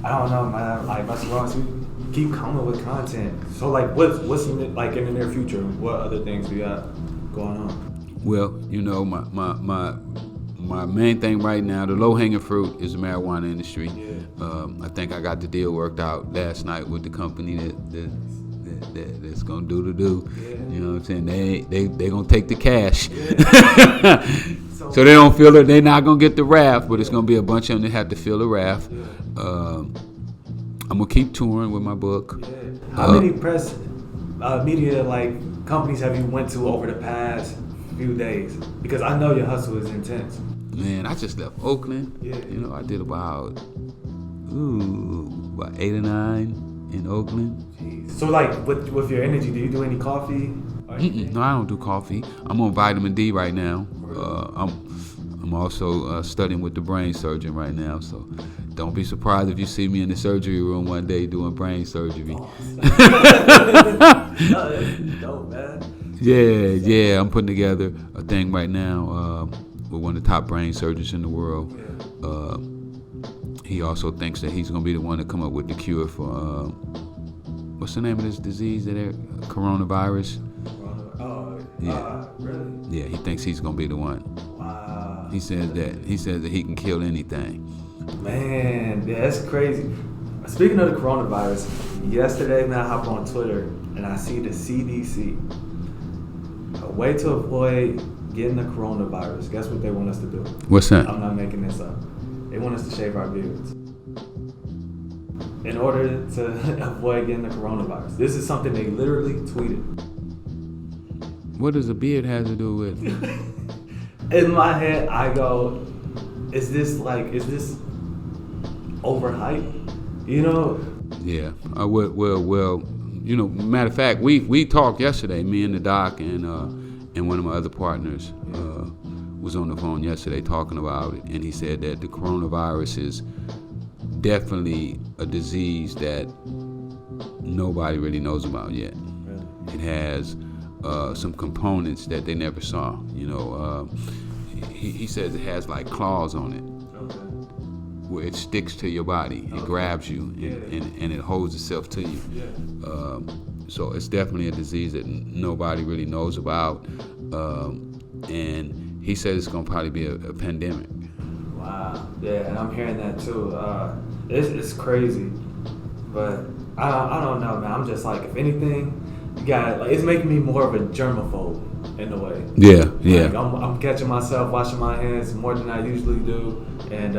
A: I don't know, man. Like Mr. Ross, you keep coming with content. So like, what's like in the near future? What other things we got going on?
B: Well, you know, my main thing right now, the low hanging fruit, is the marijuana industry. Yeah. I think I got the deal worked out last night with the company that's gonna do the do. Yeah. You know what I'm saying? They gonna take the cash. Yeah. So they don't feel it. They're not gonna get the raft, but it's gonna be a bunch of them that have to fill the raft. Yeah. I'm gonna keep touring with my book. Yeah.
A: How many press media like companies have you went to over the past few days? Because I know your hustle is intense.
B: Man, I just left Oakland. Yeah. You know, I did about 8 or 9 in Oakland.
A: Jeez. So like with your energy, do you do any coffee?
B: No, I don't do coffee. I'm on vitamin D right now. I'm also studying with the brain surgeon right now, so don't be surprised if you see me in the surgery room one day doing brain surgery.
A: That's dope, man.
B: Yeah, I'm putting together a thing right now with one of the top brain surgeons in the world. He also thinks that he's going to be the one to come up with the cure for, what's the name of this disease? Coronavirus?
A: Really?
B: Yeah, he thinks he's going to be the one.
A: Wow.
B: He says that he can kill anything.
A: Man, yeah, that's crazy. Speaking of the coronavirus, yesterday, man, I hopped on Twitter and I see the CDC. A way to avoid getting the coronavirus. Guess what they want us to do?
B: What's that?
A: I'm not making this up. They want us to shave our beards in order to avoid getting the coronavirus. This is something they literally tweeted.
B: What does a beard have to do with?
A: In my head, I go, is this overhyped, you know?
B: Yeah. Well. You know, matter of fact, we talked yesterday. Me and the doc and one of my other partners was on the phone yesterday talking about it, and he said that the coronavirus is definitely a disease that nobody really knows about yet.
A: Really?
B: It has some components that they never saw. You know, he says it has like claws on it. Where it sticks to your body, it grabs you, and it holds itself to you. So it's definitely a disease that nobody really knows about, and he says it's gonna probably be a pandemic.
A: Wow. Yeah, and I'm hearing that too. It's crazy, but I don't know, man. I'm just like, if anything, you got like, it's making me more of a germaphobe in a way.
B: Yeah.
A: Like, I'm catching myself washing my hands more than I usually do, and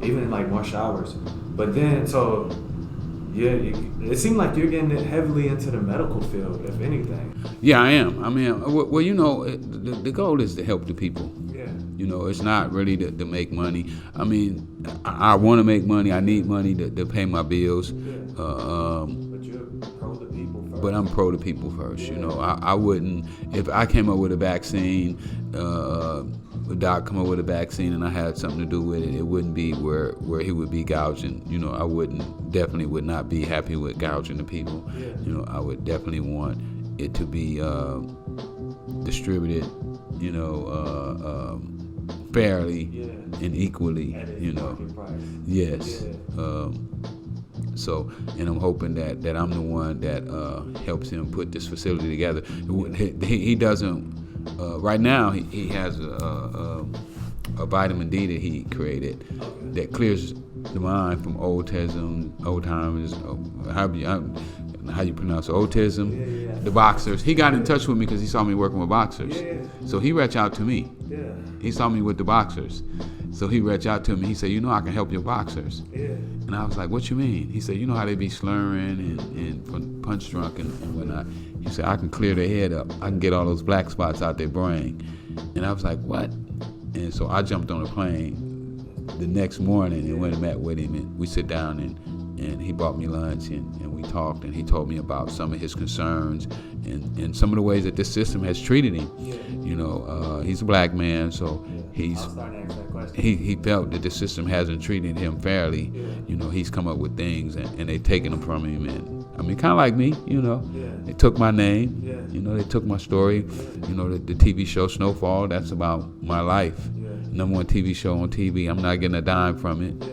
A: even in like more showers. But then, so yeah, it seemed like you're getting heavily into the medical field, if anything.
B: Yeah, I am. I mean, well, you know, the goal is to help the people.
A: Yeah.
B: You know, it's not really to make money. I mean, I want to make money. I need money to pay my bills.
A: Yeah. But you're pro the people first.
B: But I'm pro the people first. You know, I wouldn't, if I came up with a vaccine, the doc come up with a vaccine and I had something to do with it, it wouldn't be where he would be gouging. You know, I definitely would not be happy with gouging the people.
A: Yeah.
B: You know, I would definitely want it to be distributed, you know, fairly and equally, you know. Yes.
A: Yeah.
B: So, and I'm hoping that I'm the one that helps him put this facility together. He doesn't. Right now, he has a vitamin D that he created that clears the mind from autism, Alzheimer's, how you pronounce it, autism,
A: Yeah.
B: the boxers. He got in touch with me because he saw me working with boxers.
A: Yeah.
B: So he reached out to me.
A: Yeah.
B: He saw me with the boxers. So he reached out to me. He said, you know, I can help your boxers.
A: Yeah.
B: And I was like, what you mean? He said, you know how they be slurring and punch drunk and whatnot. He said, I can clear their head up. I can get all those black spots out their brain. And I was like, what? And so I jumped on a plane the next morning and went and met with him. And we sit down and he bought me lunch and we talked. And he told me about some of his concerns and some of the ways that this system has treated him.
A: Yeah.
B: You know, he's a black man, so he's...
A: I was starting to ask that question.
B: He felt that the system hasn't treated him fairly.
A: Yeah.
B: You know, he's come up with things and they've taken them from him. And I mean, kind of like me, you know.
A: Yeah.
B: They took my name.
A: Yeah.
B: You know, they took my story. Yeah. You know, the TV show Snowfall, that's about my life.
A: Yeah.
B: #1 TV show on TV. I'm not getting a dime from it.
A: Yeah.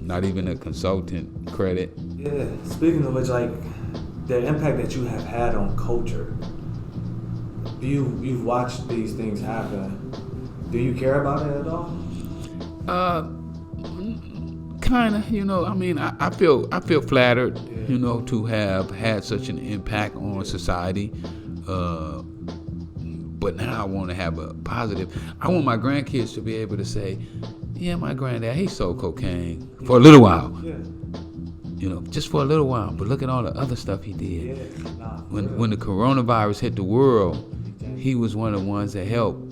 B: Not even a consultant credit.
A: Yeah. Speaking of which, like, the impact that you have had on culture, you've watched these things happen. Do you care about it at all?
B: Kinda, you know. I mean, I feel flattered, you know, to have had such an impact on society. But now I want to have a positive. I want my grandkids to be able to say, "Yeah, my granddad, he sold cocaine for a little while."
A: Yeah.
B: You know, just for a little while. But look at all the other stuff he did.
A: Yeah. Nah,
B: When the coronavirus hit the world, he was one of the ones that helped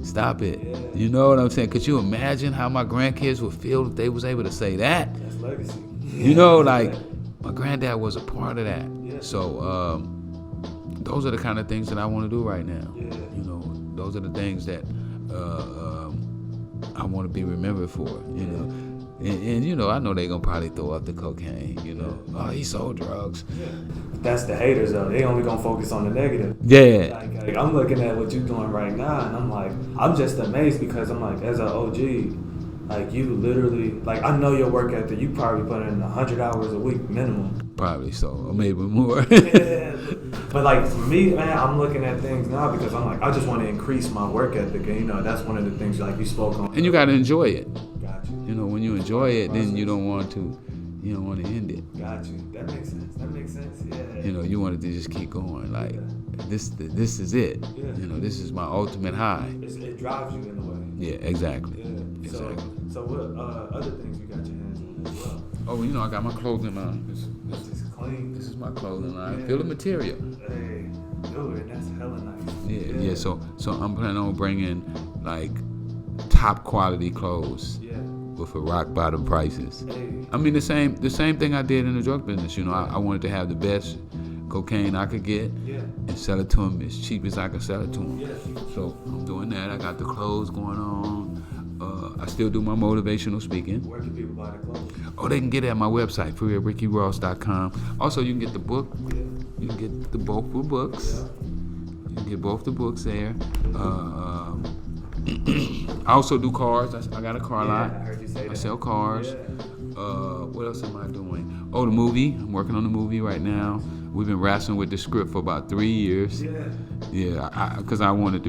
B: stop it.
A: Yeah.
B: You know what I'm saying? Could you imagine how my grandkids would feel if they was able to say that?
A: That's legacy.
B: You know, like, my granddad was a part of that.
A: Yeah.
B: So those are the kind of things that I want to do right now.
A: Yeah.
B: You know, those are the things that I want to be remembered for, you know. And you know, I know they're going to probably throw up the cocaine, you know. Oh, he sold drugs.
A: Yeah. That's the haters, though. They only gonna focus on the negative.
B: Yeah.
A: Like, I'm looking at what you're doing right now, and I'm like, I'm just amazed because I'm like, as an OG, like, you literally, like, I know your work ethic. You probably put in 100 hours a week minimum.
B: Probably so, or maybe more.
A: Yeah. But like, for me, man, I'm looking at things now because I'm like, I just want to increase my work ethic, and you know, that's one of the things like you spoke on.
B: And you got to enjoy it.
A: Got you.
B: You know, when you enjoy it, then you don't want to end it.
A: Got you. That makes sense. Yeah.
B: You know, you want it to just keep going. Like, this is it.
A: Yeah.
B: You know, this is my ultimate high.
A: It drives you in a way.
B: Yeah, exactly.
A: Yeah.
B: Exactly.
A: So what other things you got your hands on as well?
B: Oh, you know, I got my clothing line.
A: This is clean.
B: This is my clothing line.
A: Yeah.
B: Feel the material.
A: Hey, dude, that's hella nice.
B: Yeah. So I'm planning on bringing like top quality clothes.
A: Yeah.
B: for rock bottom prices. I mean, the same thing I did in the drug business. You know, I wanted to have the best cocaine I could get and sell it to them as cheap as I could sell it to them. So I'm doing that. I got the clothes going on. I still do my motivational speaking.
A: Where can people buy the clothes?
B: Oh, they can get it at my website, freeway.rickyross.com. Also, you can get the book. You can get both the books. You can get both the books there. I also do cars. I got a car lot.
A: I heard you say that.
B: I sell cars. What else am I doing? Oh, the movie. I'm working on the movie right now. We've been wrestling with the script for about 3 years. Yeah, because I want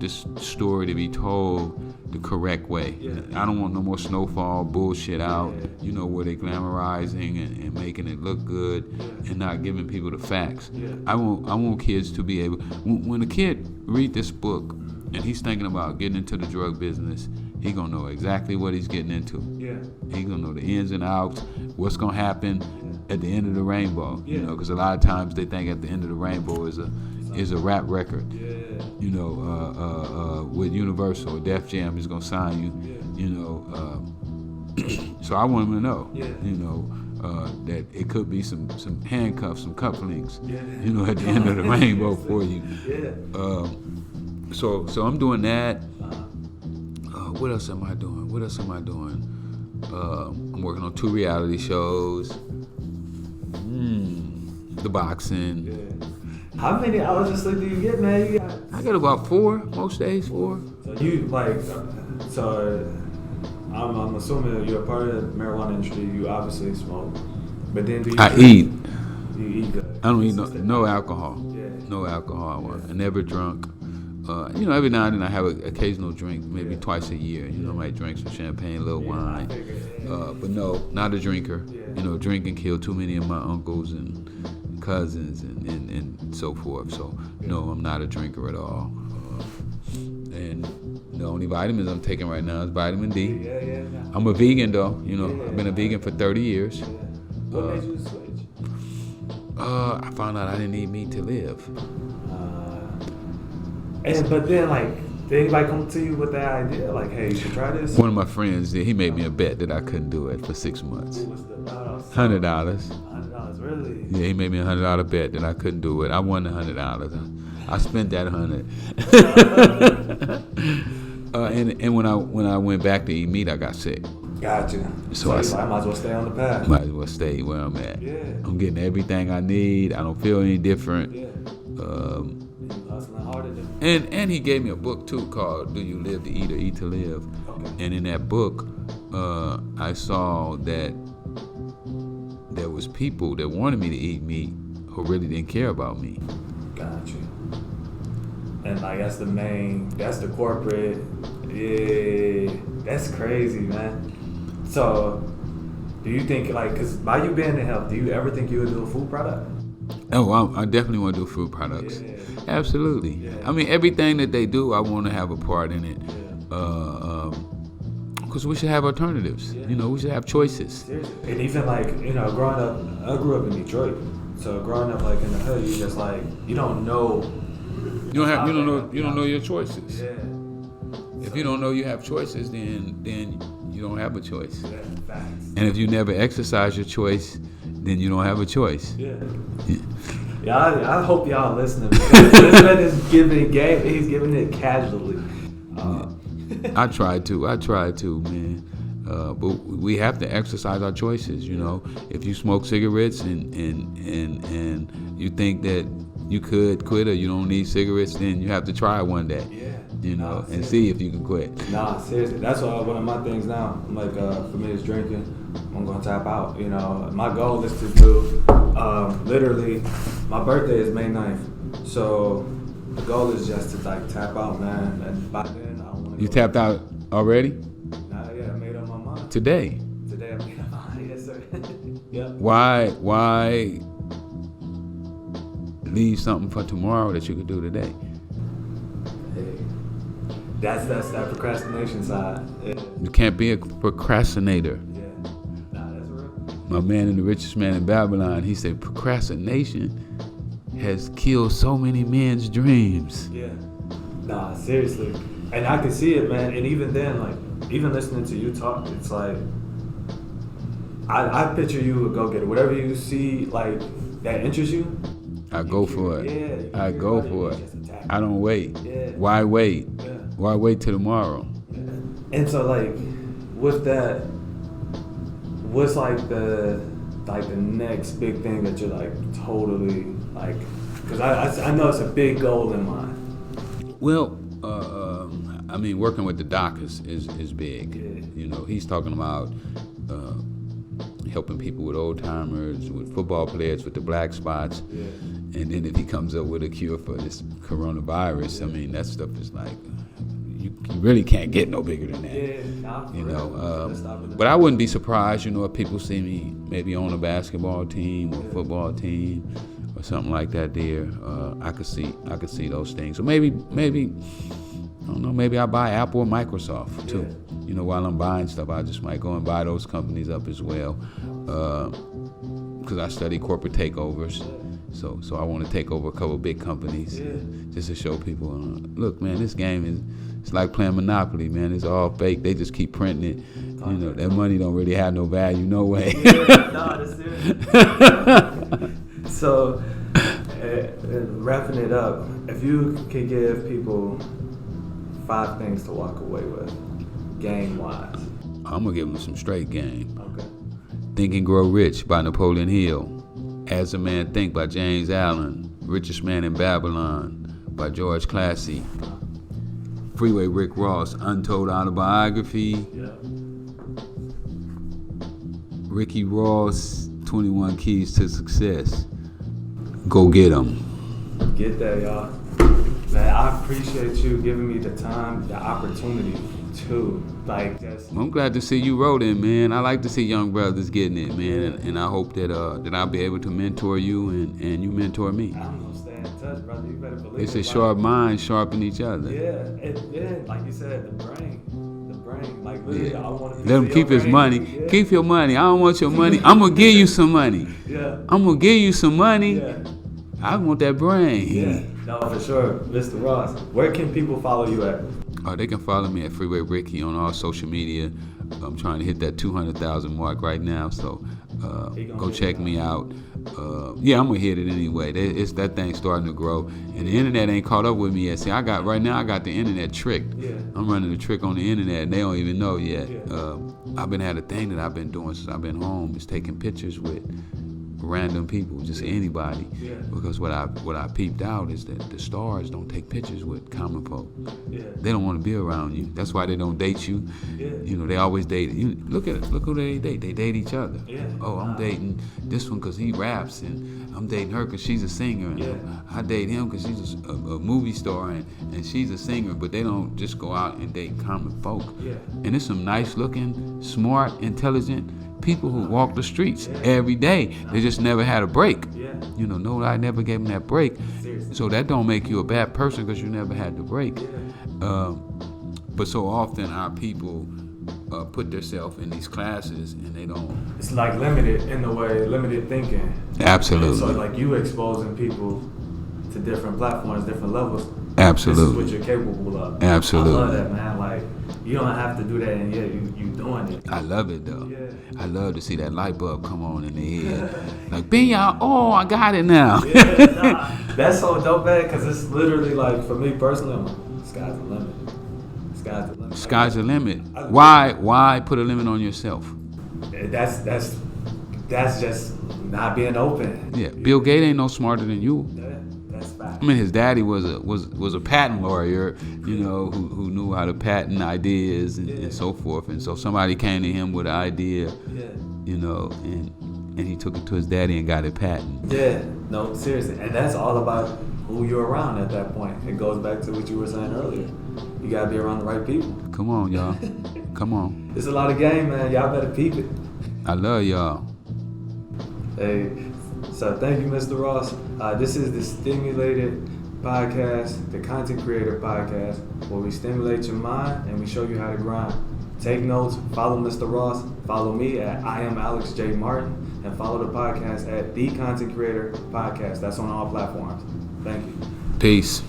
B: this story to be told the correct way. I don't want no more Snowfall bullshit out, you know, where they glamorizing and making it look good and not giving people the facts. I want kids to be able, when a kid read this book and he's thinking about getting into the drug business, he gonna know exactly what he's getting into. He gonna know the ins and outs, what's gonna happen at the end of the rainbow. You know, because a lot of times they think at the end of the rainbow is a rap record. You know, with Universal or Def Jam is gonna sign you. You know, so I want them to know. You know, that it could be some handcuffs, some cufflinks. You know, at the end of the rainbow for you. So I'm doing that. What else am I doing? I'm working on 2 reality shows. The boxing.
A: How many hours of sleep do you get, man?
B: I get about 4 most days. 4.
A: So you I'm assuming you're a part of the marijuana industry. You obviously smoke, but then do you?
B: I eat.
A: You eat good.
B: I don't eat no alcohol. No alcohol. I never drunk. You know, every now and then I have an occasional drink, maybe twice a year. You know, I might drink some champagne, a little wine. But no, not a drinker. You know, drinking killed too many of my uncles and cousins and so forth. So, no, I'm not a drinker at all. And the only vitamins I'm taking right now is vitamin D. I'm a vegan, though. You know, I've been a vegan for 30 years.
A: What made you switch?
B: I found out I didn't eat meat to live.
A: But then, did anybody come to you with that idea? Like, hey, you should try this?
B: One of my friends did. He made me a bet that I couldn't do it for 6 months.
A: What was the
B: $100.
A: $100, really?
B: Yeah, he made me a $100 bet that I couldn't do it. I won the $100. I spent that 100. And when I went back to eat meat, I got sick.
A: Gotcha. So I might as well stay on the path.
B: Might as well stay where I'm at. I'm getting everything I need. I don't feel any different.
A: Hustling harder than.
B: And he gave me a book too called "Do You Live to Eat or Eat to Live?" And in that book, I saw that there was people that wanted me to eat meat who really didn't care about me.
A: Gotcha. And that's the corporate. Yeah, that's crazy, man. So, do you think because by you being in health, do you ever think you would do a food product?
B: Oh, I definitely want to do food products. Absolutely. I mean, everything that they do, I want to have a part in it. Because we should have alternatives. You know, we should have choices.
A: And even growing up, I grew up in Detroit. So growing up in the hood, you just you don't know.
B: You don't know your choices.
A: Yeah.
B: If you don't know you have choices, then you don't have a choice.
A: Yeah, facts.
B: And if you never exercise your choice, then you don't have a choice.
A: Yeah, I hope y'all listening because this man is giving game. He's giving it casually.
B: I try to, man. But we have to exercise our choices. You know, if you smoke cigarettes and you think that you could quit or you don't need cigarettes, then you have to try it one day. You know, and see if you can quit.
A: Nah, seriously, that's one of my things now. I'm for me, it's drinking. I'm gonna tap out. You know, my goal is to do. Literally, my birthday is May 9th, so the goal is just to tap out, man. And by then, I want to.
B: You tapped out already?
A: Nah, yeah, I made up my mind.
B: Today
A: I made up my mind. Yes, sir. Yep.
B: Why leave something for tomorrow that you could do today?
A: That's that procrastination side. Yeah.
B: You can't be a procrastinator.
A: Yeah. Nah, that's real.
B: My man in The Richest Man in Babylon, he said procrastination has killed so many men's dreams.
A: Yeah. Nah, seriously. And I can see it, man. And even then, like, even listening to you talk, it's like, I picture you a go-getter. Whatever you see, like, that interests you,
B: I go for it.
A: Yeah,
B: I go for it. I don't wait.
A: Yeah.
B: Why wait?
A: Yeah.
B: Why wait till tomorrow?
A: And so, like, with that, what's like the next big thing that you're like totally like? Because I know it's a big goal in mind.
B: Well, I mean, working with the doc is big.
A: Yeah.
B: You know, he's talking about helping people with old timers, with football players, with the black spots.
A: Yeah.
B: And then if he comes up with a cure for this coronavirus, I mean, that stuff is like, you really can't get no bigger than that.
A: Yeah,
B: you know. But I wouldn't be surprised, you know, if people see me maybe on a basketball team or football team or something like that. There, I could see those things. So maybe I don't know. Maybe I buy Apple or Microsoft too. Yeah. You know, while I'm buying stuff, I just might go and buy those companies up as well, because I study corporate takeovers. So I want to take over a couple of big companies, just to show people, look, man, this game it's like playing Monopoly, man. It's all fake. They just keep printing it. You know, that money don't really have no value, no way.
A: That's serious. So, wrapping it up, if you could give people 5 things to walk away with, game-wise.
B: I'm gonna give them some straight game.
A: Okay.
B: Think and Grow Rich by Napoleon Hill. As a Man Think by James Allen. Richest Man in Babylon by George Classy. Freeway Rick Ross, Untold Autobiography.
A: Yeah.
B: Ricky Ross, 21 Keys to Success. Go get them.
A: Get that, y'all. Man, I appreciate you giving me the time, the opportunity to, like, just.
B: I'm glad to see you wrote in, man. I like to see young brothers getting it, man, and I hope that I'll be able to mentor you and you mentor me.
A: I'm gonna stay in touch, brother. You better believe it.
B: It's a sharp mind sharpen each other.
A: Yeah, and like you said, the brain, like literally, I want to.
B: Let him keep his money.
A: Yeah.
B: Keep your money. I don't want your money. I'm gonna give you some money.
A: Yeah.
B: I'm gonna give you some money.
A: Yeah.
B: I want that brain.
A: Yeah. No, for sure, Mr. Ross. Where can people follow you at?
B: They can follow me at Freeway Ricky on all social media. I'm trying to hit that 200,000 mark right now, so go check me out. I'm gonna hit it anyway. It's that thing starting to grow, and the internet ain't caught up with me yet. See, I got the internet tricked.
A: Yeah.
B: I'm running a trick on the internet, and they don't even know yet.
A: Yeah.
B: I've been had a thing that I've been doing since I've been home is taking pictures with random people, just anybody.
A: Yeah.
B: Because what I peeped out is that the stars don't take pictures with common folk.
A: Yeah.
B: They don't want to be around you. That's why they don't date you.
A: Yeah.
B: You know, they always date. Look at it. Look who they date. They date each other.
A: Yeah.
B: Oh, I'm dating this one because he raps, and I'm dating her because she's a singer, and
A: Yeah.
B: I date him because she's a movie star, and she's a singer. But they don't just go out and date common folk.
A: Yeah.
B: And it's some nice looking, smart, intelligent people who walk the streets every day. They just never had a break.
A: Yeah.
B: You know, nobody never gave them that break.
A: Seriously.
B: So that don't make you a bad person because you never had the break.
A: Yeah.
B: But so often our people put themselves in these classes and they don't.
A: It's like limited in the way, limited thinking.
B: Absolutely.
A: And so like you exposing people to different platforms, different levels.
B: Absolutely.
A: This is what you're capable of.
B: Absolutely.
A: I love that, man. Like, you don't have to do that, and yet you doing it.
B: I love it though.
A: Yeah.
B: I love to see that light bulb come on in the head. Like, y'all, oh, I got it now.
A: That's so dope, man, because it's literally like, for me personally, I'm like, sky's the limit. Sky's the limit.
B: Sky's the limit. Why put a limit on yourself?
A: That's just not being open.
B: Yeah, Bill Gates ain't no smarter than you.
A: That's fact.
B: I mean, his daddy was a patent lawyer, you know, who knew how to patent ideas and so forth. And so somebody came to him with an idea, you know, and he took it to his daddy and got it patented.
A: Yeah, no, seriously. And that's all about who you're around at that point. It goes back to what you were saying earlier. You got to be around the right people.
B: Come on, y'all. Come on.
A: It's a lot of game, man. Y'all better peep it.
B: I love y'all.
A: Hey, so thank you, Mr. Ross. This is the Stimulated Podcast, the Content Creator Podcast, where we stimulate your mind and we show you how to grind. Take notes, follow Mr. Ross, follow me at I am Alex J. Martin, and follow the podcast at The Content Creator Podcast. That's on all platforms. Thank you.
B: Peace.